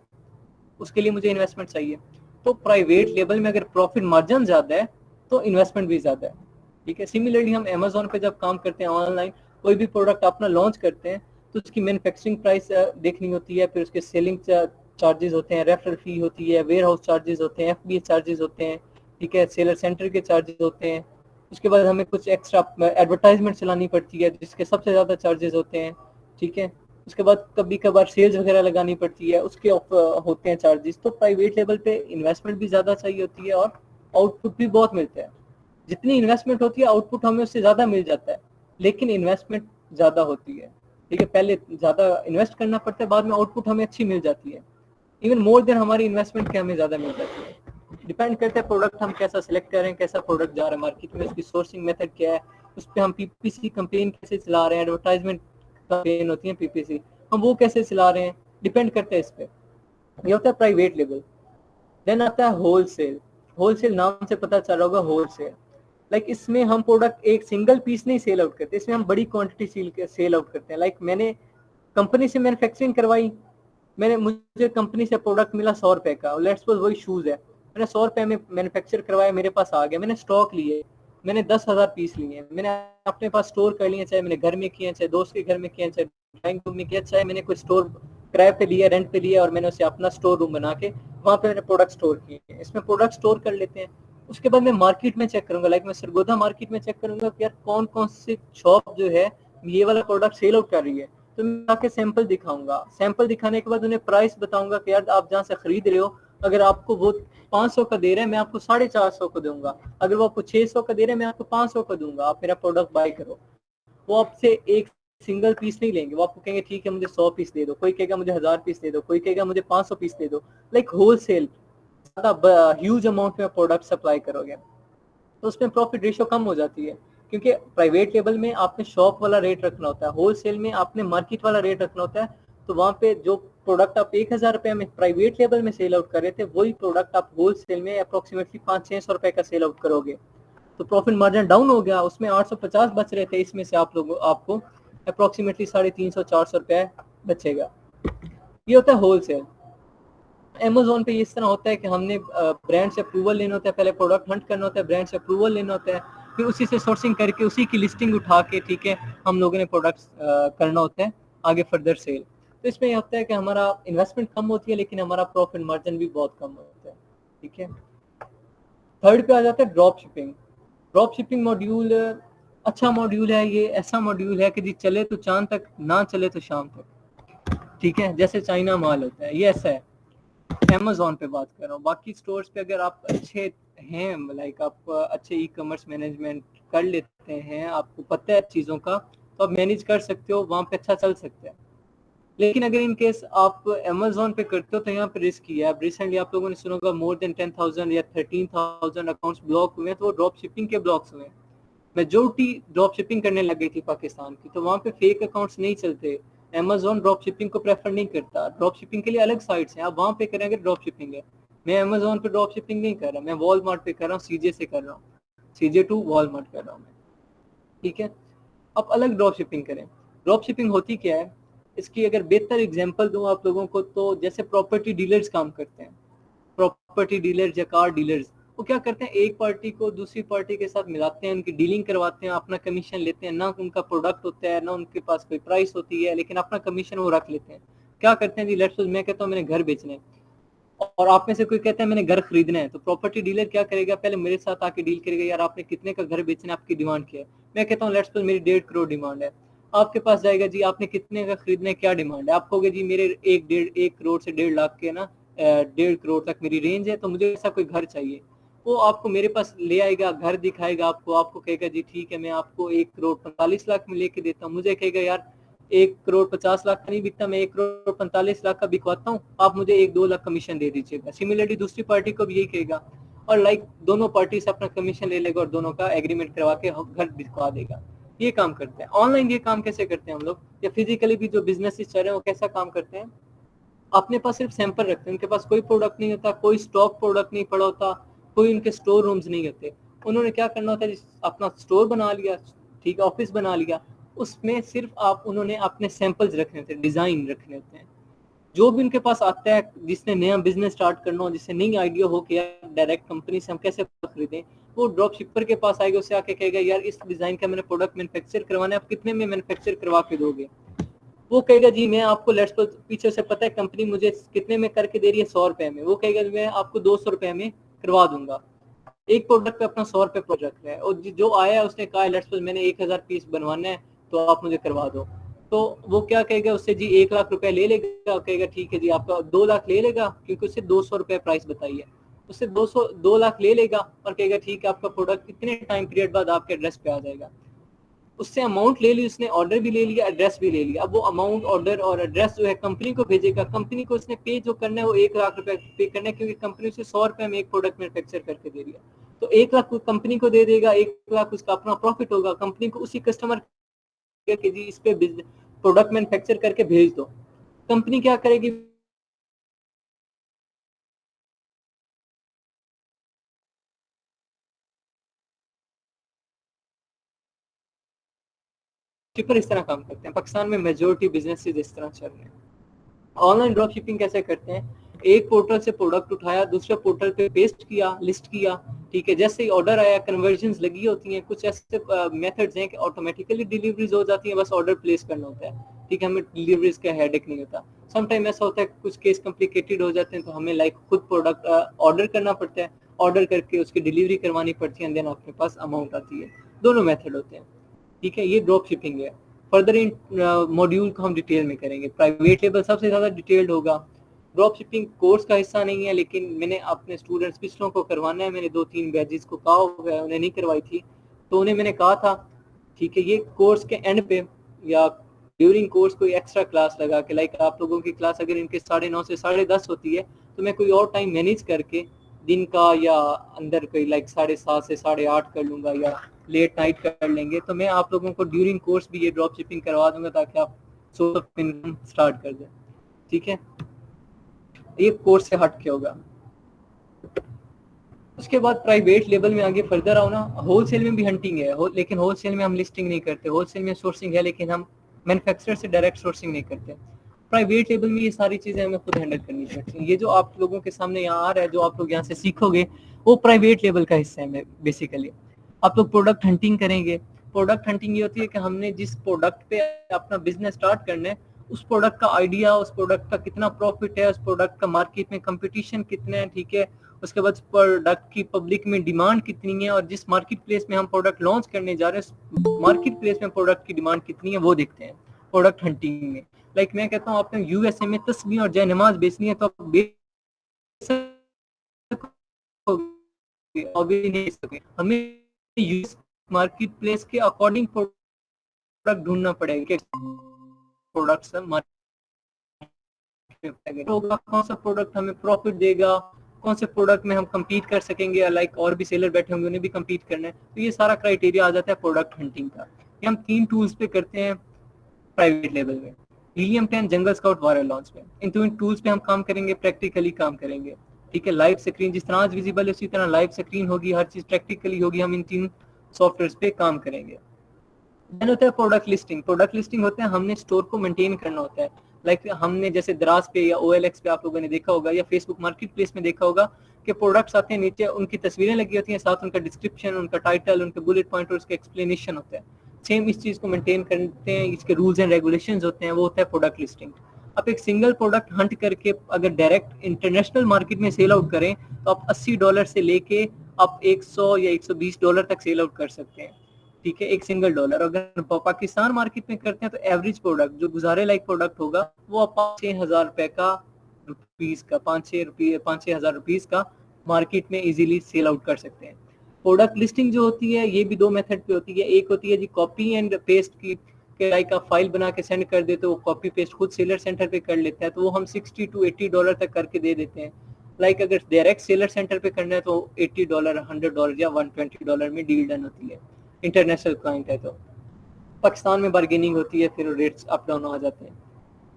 [SPEAKER 1] उसके लिए मुझे इन्वेस्टमेंट चाहिए। तो प्राइवेट लेवल में अगर प्रॉफिट मार्जिन ज्यादा है तो इन्वेस्टमेंट भी ज्यादा है, ठीक है। सिमिलरली हम Amazon पे जब काम करते हैं, ऑनलाइन कोई भी प्रोडक्ट अपना लॉन्च करते हैं, तो उसकी मैन्युफैक्चरिंग प्राइस देखनी होती है, फिर उसके सेलिंग चार्जेस होते हैं, रेफरल फी होती है, वेयर हाउस चार्जेस होते हैं, एफबीए चार्जेस होते हैं, ठीक है, सेलर सेंटर के चार्जेस होते हैं। उसके बाद हमें कुछ एक्स्ट्रा एडवर्टाइजमेंट चलानी पड़ती है जिसके सबसे ज़्यादा चार्जेस होते हैं, ठीक है। उसके बाद कभी कभार सेल्स वगैरह लगानी पड़ती है, उसके होते हैं चार्जेस। तो प्राइवेट लेवल पे इन्वेस्टमेंट भी ज़्यादा चाहिए होती है और आउटपुट भी बहुत मिलता है। जितनी इन्वेस्टमेंट होती है आउटपुट हमें उससे ज़्यादा मिल जाता है, लेकिन इन्वेस्टमेंट ज़्यादा होती है, ठीक है। पहले ज़्यादा इन्वेस्ट करना पड़ता है, बाद में आउटपुट हमें अच्छी मिल जाती है, इवन मोर देन हमारी इन्वेस्टमेंट के हमें ज़्यादा मिल जाती है। डिपेंड करता है प्रोडक्ट हम कैसा सिलेक्ट कर रहे हैं, कैसा प्रोडक्ट जा रहा है मार्केट में, उसकी सोर्सिंग मेथड क्या है, उस पर हम पीपीसी कैंपेन कैसे चला रहे हैं, एडवर्टाइजमेंट कैंपेन होती है पीपीसी, हम वो कैसे चला रहे हैं, डिपेंड करता है इस पर। ये होता है प्राइवेट लेवल। देन आता है होलसेल। होलसेल नाम से पता चल रहा होगा, होलसेल लाइक इसमें हम प्रोडक्ट एक सिंगल पीस नहीं सेल आउट करते, इसमें हम बड़ी क्वांटिटी सेल आउट करते हैं। लाइक मैंने कंपनी से मैन्युफैक्चरिंग करवाई, मुझे कंपनी से प्रोडक्ट मिला 100 रुपए का, लेट्स सपोज वही शूज है, मैंने 100 रुपए में मैन्युफैक्चर करवाया, मेरे पास आ गया, मैंने स्टॉक लिए, मैंने 10,000 पीस लिए, मैंने अपने पास स्टोर कर लिए, चाहे मैंने घर में किया, चाहे दोस्त के घर में किया, चाहे ड्राइंग रूम में किया, चाहे मैंने कोई स्टोर किराए पे लिया, रेंट पे लिया और मैंने उसे अपना स्टोर रूम बना के वहाँ पे मैंने प्रोडक्ट स्टोर किए। इसमें प्रोडक्ट स्टोर कर लेते हैं। उसके बाद मैं मार्केट में चेक करूंगा, लाइक मैं सरगोधा मार्केट में चेक करूंगा कि यार कौन कौन सी शॉप जो है ये वाला प्रोडक्ट सेल आउट कर रही है। तो मैं आके सैंपल दिखाऊंगा, सैंपल दिखाने के बाद उन्हें प्राइस बताऊंगा कि यार आप जहाँ से खरीद रहे हो, अगर आपको वो 500 का दे रहे हैं, मैं आपको 450 को दूंगा, अगर वो आपको 600 का दे रहे हैं, मैं आपको 500 का दूंगा, आप मेरा प्रोडक्ट बाय करो। वो आपसे एक सिंगल पीस नहीं लेंगे, वो आपको कहेंगे ठीक है मुझे 100 पीस दे दो, कोई कहेगा मुझे 1000 पीस दे दो, कोई कहेगा मुझे 500 पीस दे दो। लाइक होलसेल ज्यादा ह्यूज अमाउंट में प्रोडक्ट सप्लाई करोगे तो उसमें प्रॉफिट रेशियो कम हो जाती है, क्योंकि प्राइवेट लेवल में आपने शॉप वाला रेट रखना होता है, होलसेल में आपने मार्केट वाला रेट रखना होता है। तो वहाँ पे जो प्रोडक्ट आप 1000 रुपए में प्राइवेट लेवल में सेल आउट कर रहे थे, वही प्रोडक्ट आप होलसेल में अप्रोक्सीमेटली 500-600 रुपए का सेल आउट करोगे, तो प्रॉफिट मार्जिन डाउन हो गया, उसमें 850 बच रहे थे, इसमें से आपको अप्रोक्सीमेटली 350-400 रुपए बचेगा। ये होता है होलसेल। अमेजोन पे इस तरह होता है कि हमने ब्रांड से अप्रूवल लेना होता है, पहले प्रोडक्ट हंट करना होता है, ब्रांड से अप्रूवल लेना होता है, फिर उसी से सोर्सिंग करके उसी की लिस्टिंग उठा के, ठीक है, हम लोगों ने प्रोडक्ट्स करना होता है आगे फर्दर सेल। तो इसमें यह होता है कि हमारा इन्वेस्टमेंट कम होती है लेकिन हमारा प्रॉफिट मार्जिन भी बहुत कम होता है, ठीक है। थर्ड पे आ जाता है drop shipping. Drop shipping module अच्छा मॉड्यूल है, ये ऐसा मॉड्यूल है कि जी चले तो चांद तक, ना चले तो शाम तक, ठीक है, जैसे चाइना माल होता है, ये ऐसा है। अमेजोन पे बात कर रहा हूँ, बाकी स्टोर्स पे अगर आप अच्छे हैं, लाइक आप अच्छे ई कॉमर्स मैनेजमेंट कर लेते हैं, आपको पता है चीज़ों का, तो आप मैनेज कर सकते हो, वहाँ पे अच्छा चल सकता है। लेकिन अगर इन केस आप अमेजोन पे करते हो तो यहाँ पे रिस्क ही है। अब रिसेंटली आप लोगों ने सुना होगा मोर देन 10,000 या 13,000 अकाउंट्स ब्लॉक हुए, तो वो ड्रॉप शिपिंग के ब्लॉक्स हुए। मेजोरिटी ड्रॉप शिपिंग करने लग गई थी पाकिस्तान की, तो वहाँ पे फेक अकाउंट्स नहीं चलते। अमेजोन ड्रॉप शिपिंग को प्रेफर नहीं करता, ड्रॉप शिपिंग के लिए अलग साइट्स हैं, आप वहाँ पे करेंगे ड्रॉप शिपिंग है। मैं अमेजोन पे ड्रॉप शिपिंग नहीं कर रहा, मैं वॉलमार्ट पे कर रहा हूँ, सीजे से कर रहा हूँ, सीजे टू वॉलमार्ट कर रहा हूँ मैं, ठीक है। अब अलग ड्रॉप शिपिंग करें। ड्रॉप शिपिंग होती क्या है, इसकी अगर बेहतर एग्जांपल दूं आप लोगों को, तो जैसे प्रॉपर्टी डीलर्स काम करते हैं, प्रॉपर्टी डीलर्स या कार डीलर्स, वो क्या करते हैं, एक पार्टी को दूसरी पार्टी के साथ मिलाते हैं, उनकी डीलिंग करवाते हैं, अपना कमीशन लेते हैं, ना उनका प्रोडक्ट होता है ना उनके पास कोई प्राइस होती है, लेकिन अपना कमीशन वो रख लेते हैं। क्या करते हैं जी, लेट्स सपोज मैं कहता हूँ मैंने घर बेचने हैं और आप में से कोई कहता है मैंने घर खरीदना है, तो प्रॉपर्टी डीलर क्या करेगा, पहले मेरे साथ आके डील करेगा, यार आपने कितने का घर बेचना है, आपकी डिमांड क्या है। मैं कहता हूँ लेट्स सपोज मेरी 1.5 करोड़ डिमांड है, आपके पास जाएगा जी आपने कितने का खरीदना है, क्या डिमांड है, आप कहोगे जी मेरे 1 करोड़ से 1.5 लाख के ना 1.5 करोड़ तक मेरी रेंज है, तो मुझे ऐसा कोई घर चाहिए। वो आपको मेरे पास ले आएगा, घर दिखाएगा आपको, आपको कहेगा जी ठीक है मैं आपको 1 करोड़ 45 लाख में लेके देता हूँ, मुझे कहेगा यार 1 करोड़ 50 लाख का नहीं बिकता, मैं 1 करोड़ 45 लाख का बिकवाता हूँ, आप मुझे 1-2 लाख कमीशन दे दीजिएगा। सिमिलरली दूसरी पार्टी को भी यही कहेगा, और लाइक दोनों पार्टी से अपना कमीशन ले लेगा और दोनों का एग्रीमेंट करवा के घर दिखवा देगा। ये काम करते हैं ऑनलाइन। ये काम कैसे करते हैं हम लोग, या फिजिकली भी जो बिजनेस चल रहे हैं वो कैसा काम करते हैं, अपने पास सिर्फ सैंपल रखते हैं, उनके पास कोई प्रोडक्ट नहीं होता, कोई स्टॉक प्रोडक्ट नहीं पड़ा होता, कोई उनके स्टोर रूम्स नहीं होते। उन्होंने क्या करना होता है, अपना स्टोर बना लिया, ठीक है, ऑफिस बना लिया, उसमें सिर्फ आप उन्होंने अपने सैंपल्स रखने होते हैं, डिजाइन रखने होते हैं। जो भी उनके पास आता है, जिसने नया बिजनेस स्टार्ट करना हो, जिससे नई आइडिया हो कि यार डायरेक्ट कंपनी से हम कैसे खरीदें, वो ड्रॉप शिपर के पास आएगा, उससे आके कहेगा यार इस डिजाइन का मैंने प्रोडक्ट मैन्युफैक्चर करवाना है, आप कितने में मैन्युफैक्चर करवा के दोगे। वो कहेगा जी मैं आपको लेट्स सपोज पीछे से पता है कंपनी मुझे कितने में करके दे रही है 100 रुपए में, वो कहेगा मैं आपको 200 रुपए में करवा दूंगा। एक प्रोडक्ट पे अपना 100 रुपए प्रोडक्ट रख रहा है, और जो आया उसने कहा लेट्स सपोज मैंने 1000 पीस बनवाना है तो आप मुझे करवा दो, तो वो क्या कहेगा उससे जी 1 लाख रुपए ले लेगा, कहेगा ठीक है जी आपका 2 लाख ले लेगा, क्योंकि उससे 200 रुपए प्राइस बताई है, उससे 2 लाख ले लेगा और कहेगा ठीक है आपका प्रोडक्ट कितने टाइम पीरियड बाद आपके एड्रेस पे आ जाएगा। उससे अमाउंट ले ली उसने, ऑर्डर भी ले लिया, एड्रेस भी ले लिया। अब वो अमाउंट, ऑर्डर और एड्रेस जो है कंपनी को भेजेगा, कंपनी को उसने पे जो करना है वो 1 लाख रुपए पे करना है, क्योंकि कंपनी उसे 100 रुपए में एक प्रोडक्ट मैन्युफैक्चर करके दे रही है। तो 1 लाख कंपनी को दे देगा, 1 लाख उसका अपना प्रॉफिट होगा, कंपनी को उसी कस्टमर के जी इस पे प्रोडक्ट मैन्युफैक्चर करके भेज दो। कंपनी क्या करेगी, शिपर इस तरह काम करते हैं। पाकिस्तान में मेजोरिटी बिजनेसेस इस तरह चल रहे हैं। ऑनलाइन ड्रॉप शिपिंग कैसे करते हैं, एक पोर्टल से प्रोडक्ट उठाया, दूसरे पोर्टल पे पेस्ट किया, लिस्ट किया, ठीक है, जैसे ही ऑर्डर आया कन्वर्जन्स लगी होती हैं, कुछ ऐसे मेथड्स हैं कि ऑटोमेटिकली डिलीवरीज हो जाती हैं, बस ऑर्डर प्लेस करना होता है, ठीक है, हमें डिलीवरीज का हेडेक नहीं होता। समटाइम ऐसा होता है कुछ केस कॉम्प्लिकेटेड हो जाते हैं तो हमें लाइक खुद प्रोडक्ट ऑर्डर करना पड़ता है, ऑर्डर करके उसकी डिलीवरी करवानी पड़ती है, देन आपके पास अमाउंट आती है। दोनों मेथड होते हैं, ठीक है, ये ड्रॉप शिपिंग है। फर्दर इन मॉड्यूल को हम डिटेल में करेंगे। प्राइवेट लेबल सबसे ज़्यादा डिटेल्ड होगा। ड्रॉप शिपिंग कोर्स का हिस्सा नहीं है, लेकिन मैंने अपने स्टूडेंट्स पिछलों को करवाना है, मैंने 2-3 बैचेस को कहा हुआ है, उन्हें नहीं करवाई थी, तो उन्हें मैंने कहा था ठीक है ये कोर्स के एंड पे या ड्यूरिंग कोर्स कोई एक्स्ट्रा क्लास लगा के, लाइक आप लोगों की क्लास अगर इनके 9:30 से 10:30 होती है तो मैं कोई और टाइम मैनेज करके दिन का या अंदर कोई लाइक 7:30 से 8:30 कर लूँगा, या लेट नाइट कर लेंगे, तो मैं आप लोगों को ड्यूरिंग कोर्स भी ये ड्रॉप शिपिंग करवा दूंगा ताकि आप सोर्स ऑफ इनकम स्टार्ट कर दें, ठीक है। ये कोर्स से हट के होगा। उसके बाद प्राइवेट लेवल में आगे फर्दर आओ ना, होलसेल में भी हंटिंग है, लेकिन होलसेल में हम लिस्टिंग नहीं करते, होलसेल में सोर्सिंग है लेकिन हम मैन्युफैक्चरर से डायरेक्ट सोर्सिंग नहीं करते। प्राइवेट लेवल में ये सारी चीज़ें हमें खुद हैंडल करनी पड़ती हैं। ये जो आप लोगों के सामने यहाँ आ रहा है, जो आप लोग यहाँ से सीखोगे, वो प्राइवेट लेवल का हिस्सा है बेसिकली। आप लोग प्रोडक्ट हंटिंग करेंगे। प्रोडक्ट हंटिंग ये होती है कि हमने जिस प्रोडक्ट पे अपना बिजनेस स्टार्ट करना है, उस प्रोडक्ट का आइडिया, उस प्रोडक्ट का कितना प्रॉफिट है, उस प्रोडक्ट का मार्केट में कंपटीशन कितना है, ठीक है, उसके बाद प्रोडक्ट की पब्लिक में डिमांड कितनी है, और जिस मार्केट प्लेस में हम प्रोडक्ट लॉन्च करने जा रहे हैं मार्केट प्लेस में प्रोडक्ट की डिमांड कितनी है, वो देखते हैं प्रोडक्ट हंटिंग में। लाइक मैं कहता हूँ आपने यूएसए में तस्बीह और जयनमाज बेचनी है तो आप बेच सकोगे, नहीं सके, हमें यूएस मार्केट प्लेस के अकॉर्डिंग प्रोडक्ट ढूंढना पड़ेगा। प्रोडक्ट्स होगा, कौन सा प्रोडक्ट हमें प्रॉफिट देगा, कौन से प्रोडक्ट में हम compete कर सकेंगे, लाइक और भी सेलर बैठे होंगे उन्हें भी compete करना है, तो ये सारा क्राइटेरिया आ जाता है प्रोडक्ट हंटिंग का। ये हम 3 टूल्स पे करते हैं प्राइवेट लेवल में, हीलियम 10, जंगल स्काउट, वायरल लॉन्च में। इन टूल्स पे हम काम करेंगे, प्रैक्टिकली काम करेंगे, ठीक है। लाइव स्क्रीन जिस तरह आज विजिबल है उसी तरह लाइव स्क्रीन होगी, हर चीज प्रैक्टिकली होगी, हम इन 3 सॉफ्टवेयर पे काम करेंगे। देन होता है प्रोडक्ट लिस्टिंग। प्रोडक्ट लिस्टिंग होता है हमने स्टोर को मेंटेन करना होता है, लाइक हमने जैसे दराज पे या OLX पे आप लोगों ने देखा होगा, या फेसबुक मार्केट प्लेस में देखा होगा कि प्रोडक्ट्स आते हैं, नीचे उनकी तस्वीरें लगी होती हैं, साथ उनका डिस्क्रिप्शन, उनका टाइटल, उनके बुलेट पॉइंट और उसका एक्सप्लेनेशन होता है। सेम इस चीज को मेंटेन करते हैं, इसके रूल्स एंड रेगुलेशंस होते हैं, वो होता है प्रोडक्ट लिस्टिंग। आप एक सिंगल प्रोडक्ट हंट करके अगर डायरेक्ट इंटरनेशनल मार्केट में सेल आउट करें तो आप $80 से लेके आप 100 या $120 तक सेल आउट कर सकते हैं, ठीक है, एक सिंगल डॉलर। अगर पाकिस्तान मार्केट में करते हैं तो एवरेज प्रोडक्ट जो गुजारे लाइक प्रोडक्ट होगा वो आप 5-6 हज़ार रुपए का, रुपीज का, 5-6 हज़ार रुपीज का मार्केट में इजीली सेल आउट कर सकते हैं। प्रोडक्ट लिस्टिंग जो होती है ये भी 2 मेथड पे होती है। एक होती है जी कॉपी एंड पेस्ट की, लाइक आप फाइल बना के सेंड कर देते हो, कॉपी पेस्ट खुद सेलर सेंटर पे कर लेता है, तो वो हम $60 to $80 तक करके दे देते हैं। लाइक अगर डायरेक्ट सेलर सेंटर पे करना है तो $80, $100 या $120 में डील डन होती है। इंटरनेशनल क्लाइंट है तो पाकिस्तान में बार्गेनिंग होती है, फिर रेट्स अप डाउन आ जाते हैं।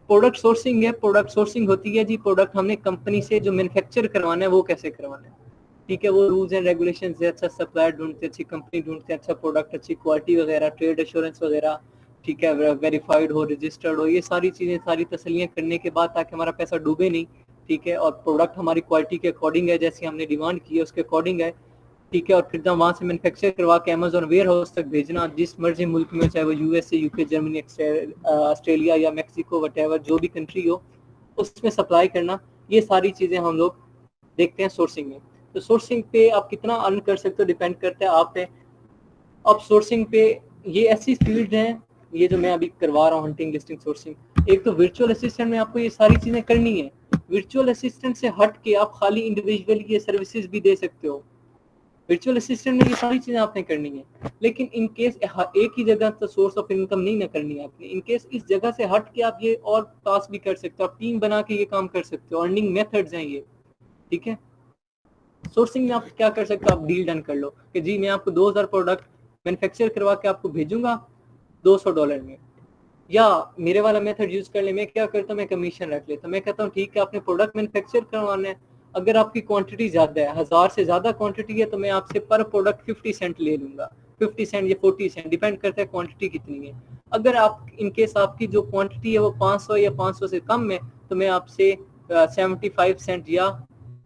[SPEAKER 1] प्रोडक्ट सोर्सिंग है। प्रोडक्ट सोर्सिंग होती है जी प्रोडक्ट हमने कंपनी से जो मैन्युफैक्चर करवाना है वो कैसे करवाना है, ठीक है, वो रूल्स एंड रेगुलेशन है, अच्छा सप्लायर ढूंढते, अच्छी कंपनी ढूंढते, अच्छा प्रोडक्ट, अच्छी क्वालिटी वगैरह, ट्रेड एश्योरेंस वगैरह, ठीक है, वेरीफाइड हो, रजिस्टर्ड हो, ये सारी चीज़ें, सारी तसल्लियाँ करने के बाद ताकि हमारा पैसा डूबे नहीं, ठीक है, और प्रोडक्ट हमारी क्वालिटी के अकॉर्डिंग है, जैसी हमने डिमांड की है उसके अकॉर्डिंग है, ठीक है, और फिर जब वहाँ से मैन्युफैक्चर करवा के अमेजोन वेयर हाउस तक भेजना, जिस मर्जी मुल्क में, चाहे वो यूएसए, यूके, जर्मनी, ऑस्ट्रेलिया या मैक्सिको, वटेवर जो भी कंट्री हो, उसमें सप्लाई करना, ये सारी चीज़ें हम लोग देखते हैं सोर्सिंग में। तो सोर्सिंग पे आप कितना अर्न कर सकते हो डिपेंड करता है आप पे। अब सोर्सिंग पे ये ऐसी फील्ड है, ये जो मैं अभी करवा रहा हूँ, हंटिंग, लिस्टिंग, सोर्सिंग, एक तो वर्चुअल असिस्टेंट में आपको ये सारी चीज़ें करनी है। वर्चुअल असिस्टेंट से हट के आप खाली इंडिविजुअल ये सर्विसेज भी दे सकते हो। वर्चुअल असिस्टेंट में ये सारी चीजें आपने करनी है, लेकिन इन केस एक ही जगह तो सोर्स ऑफ इनकम नहीं ना करनी है आपने, इन केस इस जगह से हट के आप ये और टास्क भी कर सकते हो, आप टीम बना के ये काम कर सकते हो, अर्निंग मेथड्स हैं ये। ठीक है, सोर्सिंग में आप क्या कर सकते हो, आप डील डन कर लो कि जी मैं आपको 2000 प्रोडक्ट मैन्युफैक्चर करवा के आपको भेजूंगा $200 में, या मेरे वाला मेथड यूज कर ले। मैं क्या करता हूँ, मैं कमीशन रख लेता हूँ। मैं कहता हूँ ठीक है, आपने प्रोडक्ट मैन्युफैक्चर करवाना है, अगर आपकी क्वांटिटी ज्यादा है, 1000 से ज्यादा क्वांटिटी है, तो मैं आपसे पर प्रोडक्ट 50 सेंट ले लूंगा, 50 सेंट या 40 सेंट, डिपेंड करता है क्वांटिटी कितनी है। अगर आप इन केस आपकी जो क्वांटिटी है वो 500 या 500 से कम है, तो मैं आपसे 75 सेंट या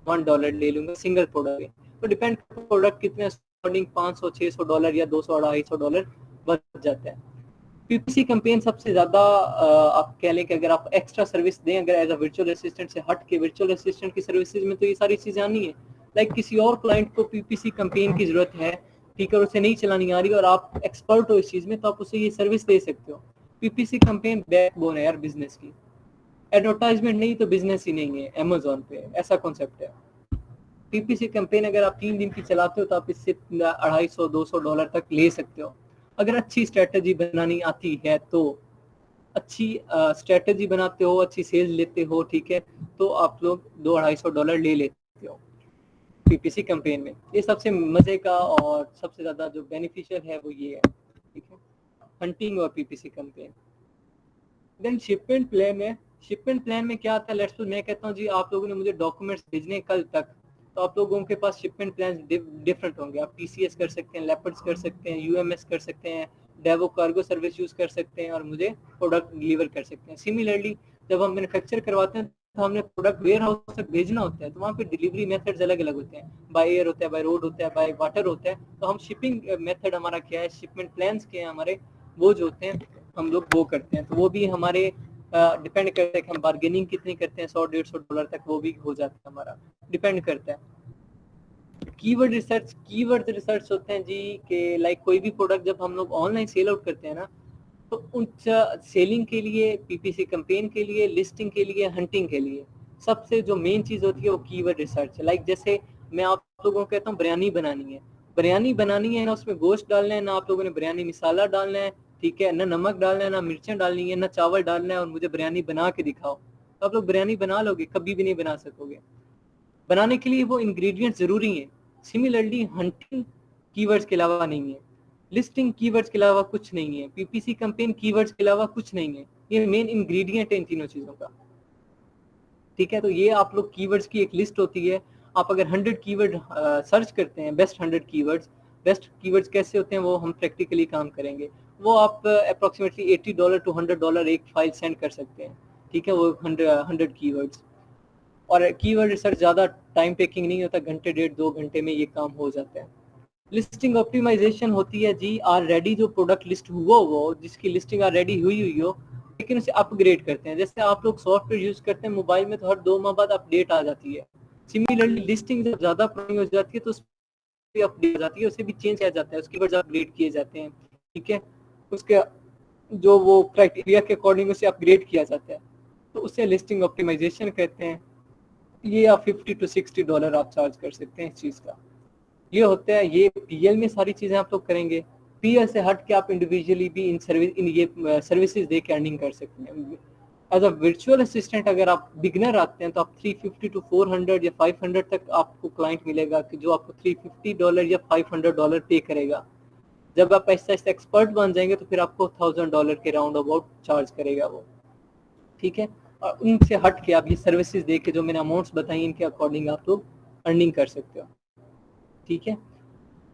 [SPEAKER 1] $1 ले लूंगा सिंगल प्रोडक्ट पे। तो डिपेंड प्रोडक्ट कितने, अकॉर्डिंग $500, $600 या $200, $250 बच जाता है। पीपीसी कैंपेन सबसे ज्यादा आप कह लें कि अगर आप एक्स्ट्रा सर्विस दें, अगर एज अ वर्चुअल असिस्टेंट से हट के, वर्चुअल असिस्टेंट की सर्विसेज में तो ये सारी चीजें आनी है। लाइक किसी और क्लाइंट को पीपीसी कैंपेन की जरूरत है, ठीक है, और उसे नहीं चलानी आ रही और आप एक्सपर्ट हो इस चीज में, तो आप उसे ये सर्विस दे सकते हो। पीपीसी कैंपेन बैकबोन है यार बिजनेस की, एडवर्टाइजमेंट नहीं तो बिजनेस ही नहीं है अमेजोन पे, ऐसा कॉन्सेप्ट है। पीपीसी कैंपेन अगर आप 3 दिन की चलाते हो तो आप इससे $250-200 तक ले सकते हो, अगर अच्छी स्ट्रेटेजी बनानी आती है तो। अच्छी स्ट्रेटेजी बनाते हो, अच्छी सेल्स लेते हो, ठीक है, तो आप लोग $200-250 ले लेते हो पीपीसी कैंपेन में। ये सबसे मजे का और सबसे ज्यादा जो बेनिफिशियल है वो ये है, ठीक है, हंटिंग और PPC campaign. Then shipment plan है। शिपमेंट प्लान में क्या आता है, लेट्स मैं कहता हूँ जी आप लोगों ने मुझे डॉक्यूमेंट्स भेजने कल तक, तो आप लोगों के पास शिपमेंट प्लान डिफरेंट होंगे। आप टीसीएस कर सकते हैं, लेपर्ड्स कर सकते हैं, यूएमएस कर सकते हैं, डेवो कार्गो सर्विस यूज कर सकते हैं, और मुझे प्रोडक्ट डिलीवर कर सकते हैं। सिमिलरली जब हम मैन्युफैक्चर करवाते हैं तो हमने प्रोडक्ट वेयर हाउस तक भेजना होता है, तो वहाँ पे डिलीवरी मेथड्स अलग अलग होते हैं, बाय एयर होता है, बाय रोड होता है, बाय वाटर होता है। तो हम शिपिंग मेथड हमारा क्या है, शिपमेंट प्लान्स क्या है हमारे, वो जो होते हैं हम लोग वो करते हैं। तो वो भी हमारे डिपेंड करता है कि हम बार्गेनिंग कितनी करते हैं, $100-150 तक वो भी हो जाता है हमारा, डिपेंड करता है। कीवर्ड रिसर्च होते हैं जी कि लाइक कोई भी प्रोडक्ट जब हम लोग ऑनलाइन सेल आउट करते हैं ना, तो उन सेलिंग के लिए, पीपीसी कैंपेन के लिए, लिस्टिंग के लिए, हंटिंग के लिए सबसे जो मेन चीज होती है वो कीवर्ड रिसर्च है। लाइक जैसे मैं आप लोगों को कहता हूँ बिरयानी बनानी है ना, उसमें गोश्त डालना है ना, आप लोगों ने बिरयानी मसाला डालना है, ठीक है ना, नमक डालना है ना, मिर्चें डालनी है ना, चावल डालना है, और मुझे बिरयानी बना के दिखाओ, तो आप लोग बिरयानी बना लोगे, कभी भी नहीं बना सकोगे। बनाने के लिए वो इंग्रेडिएंट जरूरी हैं। सिमिलरली हंटिंग कीवर्ड्स के अलावा नहीं है, लिस्टिंग कीवर्ड्स के अलावा कुछ नहीं है, पीपीसी कैंपेन कीवर्ड्स के अलावा कुछ नहीं है, ये मेन इंग्रेडिएंट है इन तीनों चीजों का। ठीक है, तो ये आप लोग कीवर्ड्स की एक लिस्ट होती है। आप अगर 100 कीवर्ड सर्च करते हैं, बेस्ट कीवर्ड्स कैसे होते हैं वो हम प्रैक्टिकली काम करेंगे। वो आप अप्रोक्सीमेटली $80 to $100 एक फाइल सेंड कर सकते हैं, ठीक है, वो 100 कीवर्ड्स। और कीवर्ड रिसर्च ज़्यादा टाइम टेकिंग नहीं होता, घंटे 1.5-2 घंटे में ये काम हो जाता है। लिस्टिंग ऑप्टिमाइजेशन होती है जी, ऑलरेडी जो प्रोडक्ट लिस्ट हुआ हो, जिसकी लिस्टिंग ऑलरेडी हुई हो, लेकिन उसे अपग्रेड करते हैं। जैसे आप लोग सॉफ्टवेयर यूज करते हैं मोबाइल में, तो हर 2 माह बाद अपडेट आ जाती है। सिमिलरली लिस्टिंग जब ज़्यादा पुरानी हो जाती है तो उसकी अपडेट आ जाती है, उसे भी चेंज किया जाता है, उसकी वर्जन अपग्रेड किए जाते हैं, ठीक है, उसके जो वो क्राइटेरिया के अकॉर्डिंग उसे अपग्रेड किया जाता है, तो उसे लिस्टिंग ऑप्टिमाइजेशन कहते हैं। ये आप $50 to $60 आप चार्ज कर सकते हैं इस चीज का। ये होता है, ये पीएल में सारी चीजें आप लोग करेंगे। पीएल से हट के आप इंडिविजुअली भी इन ये सर्विसेज दे के अर्निंग कर सकते हैं। एज अ वर्चुअल असिस्टेंट अगर आप बिगनर आते हैं तो आप 350 to 400 या 500 तक आपको क्लाइंट मिलेगा कि जो आपको $350 या $500 पे करेगा। जब आप ऐसा ऐसा एक्सपर्ट बन जाएंगे तो फिर आपको $1000 के राउंड अबाउट चार्ज करेगा वो, ठीक है। और उनसे हट के आप ये सर्विसेज दे के जो मैंने अमाउंट्स बताई इनके अकॉर्डिंग आप लोग अर्निंग कर सकते हो, ठीक है।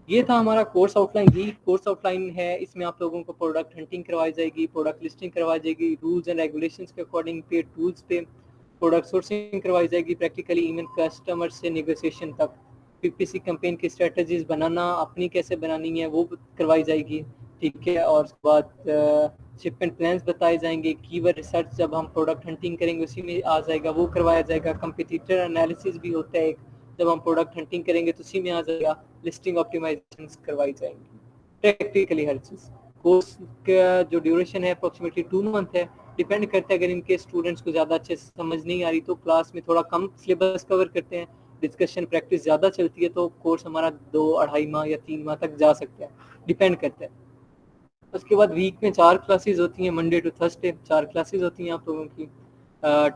[SPEAKER 1] ये था हमारा कोर्स आउटलाइन। ही कोर्स आउटलाइन है, इसमें आप लोगों को प्रोडक्ट हंटिंग करवाई जाएगी, प्रोडक्ट लिस्टिंग करवाई जाएगी, रूल्स एंड रेगुलेशंस के अकॉर्डिंग पे टूल्स पे प्रोडक्ट सोर्सिंग करवाई जाएगी, प्रैक्टिकली इवन कस्टमर से नेगोशिएशन तक, पीपीसी कैंपेन की स्ट्रेटजीज बनाना अपनी कैसे बनानी है वो करवाई जाएगी, ठीक है। और उसके बाद शिपमेंट प्लान्स बताए जाएंगे, कीवर्ड रिसर्च जब हम प्रोडक्ट हंटिंग करेंगे उसी में आ जाएगा, वो करवाया जाएगा। कंपटीटर एनालिसिस भी होता है एक, जब हम प्रोडक्ट हंटिंग करेंगे तो उसी में आ जाएगा। लिस्टिंग ऑप्टिमाइजेशन करवाई जाएंगी, प्रैक्टिकली हर चीज़। कोर्स का जो ड्यूरेशन है अप्रोक्सीमेटली 2 मंथ है। डिपेंड करता है, अगर इनके स्टूडेंट्स को ज़्यादा अच्छे से समझ नहीं आ रही तो क्लास में थोड़ा कम सिलेबस कवर करते हैं, डिस्कशन प्रैक्टिस ज़्यादा चलती है तो कोर्स हमारा 2-2.5 माह या 3 माह तक जा सकता है, डिपेंड करता है। उसके बाद वीक में 4 क्लासेस होती हैं, मंडे टू थर्सडे 4 क्लासेस होती हैं आप लोगों की।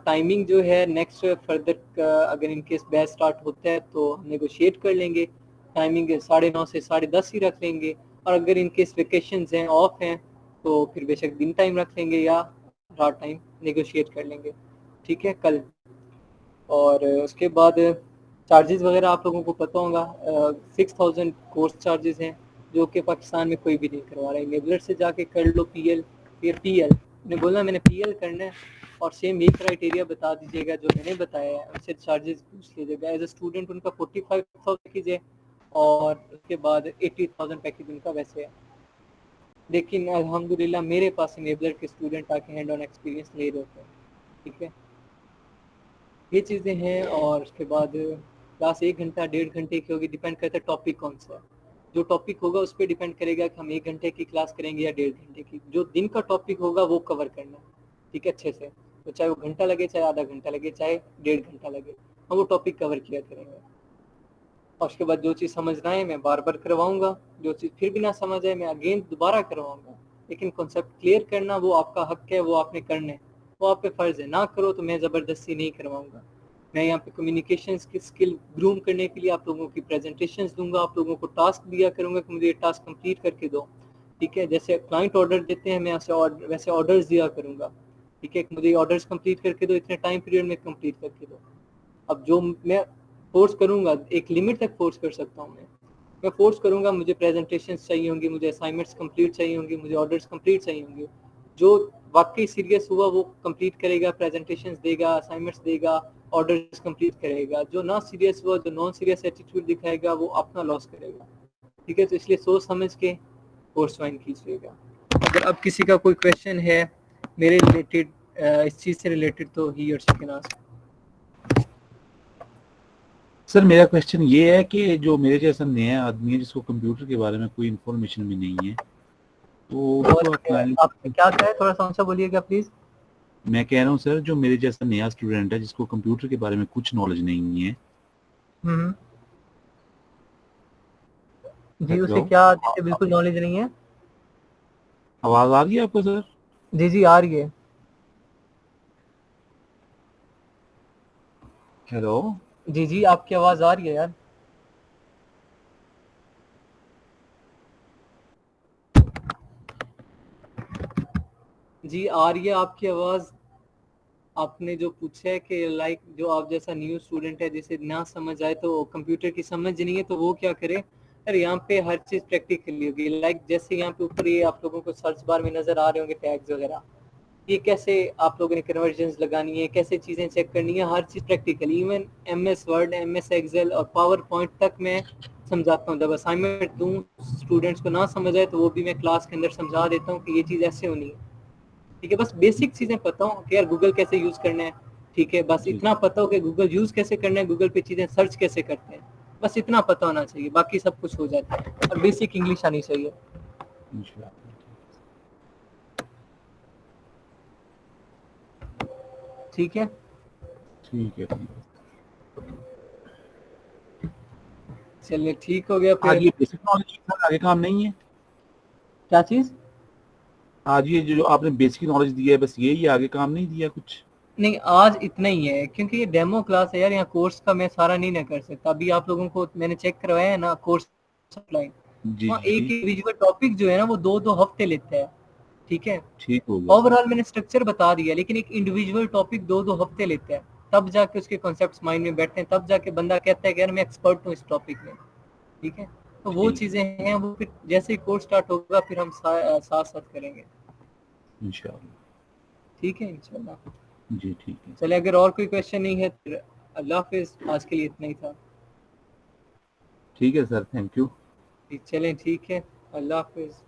[SPEAKER 1] टाइमिंग जो है नेक्स्ट फर्दर अगर इनकेस बैच स्टार्ट होता है तो हम नेगोशिएट कर लेंगे, टाइमिंग 9:30 से 10:30 ही रख लेंगे। और अगर इनकेस वेकेशंस हैं, ऑफ हैं, तो फिर बेशक दिन टाइम रख लेंगे या रात टाइम नेगोशिएट कर लेंगे, ठीक है कल। और उसके बाद चार्जेस वगैरह आप लोगों को पता होगा, 6,000 कोर्स चार्जेस हैं, जो कि पाकिस्तान में कोई भी नहीं करवा रहा है। नेबलर से जाके कर लो पीएल, फिर पीएल ने बोला मैंने पीएल करना है और सेम यही क्राइटेरिया बता दीजिएगा जो मैंने बताया है, उनसे चार्जेस पूछ लीजिएगा। एज ए स्टूडेंट उनका 45,000 पैकेज है और उसके बाद 80,000 पैकेज उनका वैसे है। लेकिन अल्हम्दुलिल्लाह मेरे पास इनेबलर के स्टूडेंट आके हैंड ऑन एक्सपीरियंस ले रहे होते हैं, ठीक है। ये चीज़ें हैं। और उसके बाद क्लास 1 घंटा 1.5 घंटे की होगी, डिपेंड करता है टॉपिक कौन सा है। जो टॉपिक होगा उस पर डिपेंड करेगा कि हम 1 घंटे की क्लास करेंगे या 1.5 घंटे की। जो दिन का टॉपिक होगा वो कवर करना है, ठीक है, अच्छे से। तो चाहे वो घंटा लगे, चाहे आधा घंटा लगे, चाहे 1.5 घंटा लगे, हम वो टॉपिक कवर किया करेंगे। और उसके बाद जो चीज़ समझना है मैं बार बार करवाऊंगा, जो चीज़ फिर भी ना समझ आए मैं अगेन दोबारा करवाऊंगा। लेकिन कॉन्सेप्ट क्लियर करना वो आपका हक है, वो आपने करना है, वो आप पे फ़र्ज़ है। ना करो तो मैं ज़बरदस्ती नहीं करवाऊंगा। मैं यहाँ पे कम्युनिकेशन की स्किल ग्रूम करने के लिए आप लोगों की प्रेजेंटेशंस दूंगा, आप लोगों को टास्क दिया करूंगा कि मुझे ये टास्क कंप्लीट करके दो, ठीक है। जैसे क्लाइंट ऑर्डर देते हैं मैं वैसे ऑर्डर्स दिया करूंगा, ठीक है। मुझे ऑर्डर्स कंप्लीट करके दो, इतने टाइम पीरियड में कंप्लीट करके दो। अब जो मैं फोर्स करूंगा, एक लिमिट तक फोर्स कर सकता हूँ मैं फोर्स करूंगा, मुझे प्रेजेंटेशंस चाहिए होंगी, मुझे असाइनमेंट्स कंप्लीट चाहिए होंगी, मुझे ऑर्डर्स कंप्लीट चाहिए होंगे। जो वाकई सीरियस हुआ वो कंप्लीट करेगा, प्रेजेंटेशंस देगा, असाइनमेंट्स देगा, ऑर्डर्स कंप्लीट करेगा। जो ना सीरियस हुआ, जो नॉन सीरियस एटीट्यूड दिखाएगा वो अपना लॉस करेगा, ठीक है। तो इसलिए सोच समझ के कोर्स ज्वाइन कीजिएगा। अगर अब किसी का कोई क्वेश्चन है मेरे रिलेटेड, इस चीज़ से रिलेटेड, तो ही और शी कैन आस्क।
[SPEAKER 2] सर मेरा क्वेश्चन ये है कि जो मेरे जैसा नया आदमी है जिसको कंप्यूटर के बारे में कोई इन्फॉर्मेशन भी नहीं है, तो उसको
[SPEAKER 1] आपने क्या कहा है, थोड़ा सा ऊंचा बोलिएगा प्लीज।
[SPEAKER 2] मैं कह रहा हूँ सर, जो मेरे जैसा नया स्टूडेंट है जिसको कंप्यूटर के बारे में कुछ नॉलेज नहीं है।
[SPEAKER 1] जी, उसे
[SPEAKER 2] हेलो,
[SPEAKER 1] क्या जिसे बिल्कुल नॉलेज नहीं है?
[SPEAKER 2] आवाज आ रही है आपको सर?
[SPEAKER 1] जी जी आ रही है।
[SPEAKER 2] हेलो,
[SPEAKER 1] जी जी आपकी आवाज आ रही है यार। जी आ रही है आपकी आवाज। आपने जो पूछा है कि लाइक जो आप जैसा न्यू स्टूडेंट है जिसे ना समझ आए, तो कंप्यूटर की समझ नहीं है, तो वो क्या करे। अरे यहाँ पे हर चीज प्रैक्टिकली होगी। लाइक जैसे यहाँ पे ऊपर ये आप लोगों को सर्च बार में नजर आ रहे होंगे टैग्स वगैरह, ये कैसे आप लोगों ने कन्वर्जन्स लगानी है, कैसे चीज़ें चेक करनी है, हर चीज़ practically. Even MS Word, MS Excel और पावर पॉइंट तक मैं समझाता हूँ। जब असाइनमेंट दूँ स्टूडेंट्स को ना समझ आए तो वो भी मैं क्लास के अंदर समझा देता हूँ कि ये चीज़ ऐसे होनी है, ठीक है। बस बेसिक चीज़ें पता हो कि यार गूगल कैसे यूज़ करना है, ठीक है। बस
[SPEAKER 2] जी
[SPEAKER 1] इतना पता हो कि गूगल यूज़ कैसे करना है, गूगल पे चीज़ें सर्च कैसे करते हैं, बस इतना पता होना चाहिए, बाकी सब कुछ हो जाता है। और बेसिक इंग्लिश आनी चाहिए,
[SPEAKER 2] इंशाल्लाह।
[SPEAKER 1] ठीक है।
[SPEAKER 2] ठीक है, ठीक है।
[SPEAKER 1] चलिए ठीक हो गया
[SPEAKER 2] आज
[SPEAKER 1] फिर।
[SPEAKER 2] ये बेसिक नॉलेज सर आगे काम नहीं है?
[SPEAKER 1] क्या चीज़?
[SPEAKER 2] आज ये जो आपने बेसिक नॉलेज दिया है बस यही आगे काम नहीं दिया कुछ?
[SPEAKER 1] नहीं, आज इतना ही है क्योंकि ये डेमो क्लास है यार, यहाँ कोर्स का मैं सारा नहीं ना कर सकता। अभी आप लोगों को मैंने चेक करवाया है ना कोर्स सप्लाई,
[SPEAKER 2] जी
[SPEAKER 1] वहाँ एक
[SPEAKER 2] जी,
[SPEAKER 1] इंडिविजुअल टॉपिक जो है ना वो 2-2 हफ्ते लेता है, ठीक है।
[SPEAKER 2] ठीक हो गया सर।
[SPEAKER 1] ओवरऑल मैंने स्ट्रक्चर बता दिया, लेकिन एक इंडिविजुअल टॉपिक 2-2 हफ्ते लेता है, तब जाके उसके कॉन्सेप्ट्स माइंड में बैठते हैं, तब जाके बंदा कहता है कि यार मैं एक्सपर्ट हूँ इस टॉपिक में, ठीक है। तो वो
[SPEAKER 2] ठीक,
[SPEAKER 1] चीज़ें हैं, वो फिर जैसे ही कोर्स स्टार्ट होगा फिर हम साथ साथ करेंगे,
[SPEAKER 2] इंशाल्लाह।
[SPEAKER 1] ठीक है इंशाल्लाह।
[SPEAKER 2] जी ठीक है।
[SPEAKER 1] चले, अगर और कोई क्वेश्चन नहीं है तो अल्लाह हाफिज़, आज के लिए इतना ही था।
[SPEAKER 2] ठीक है सर, थैंक यू।
[SPEAKER 1] चलें, ठीक है, अल्लाह हाफिज़।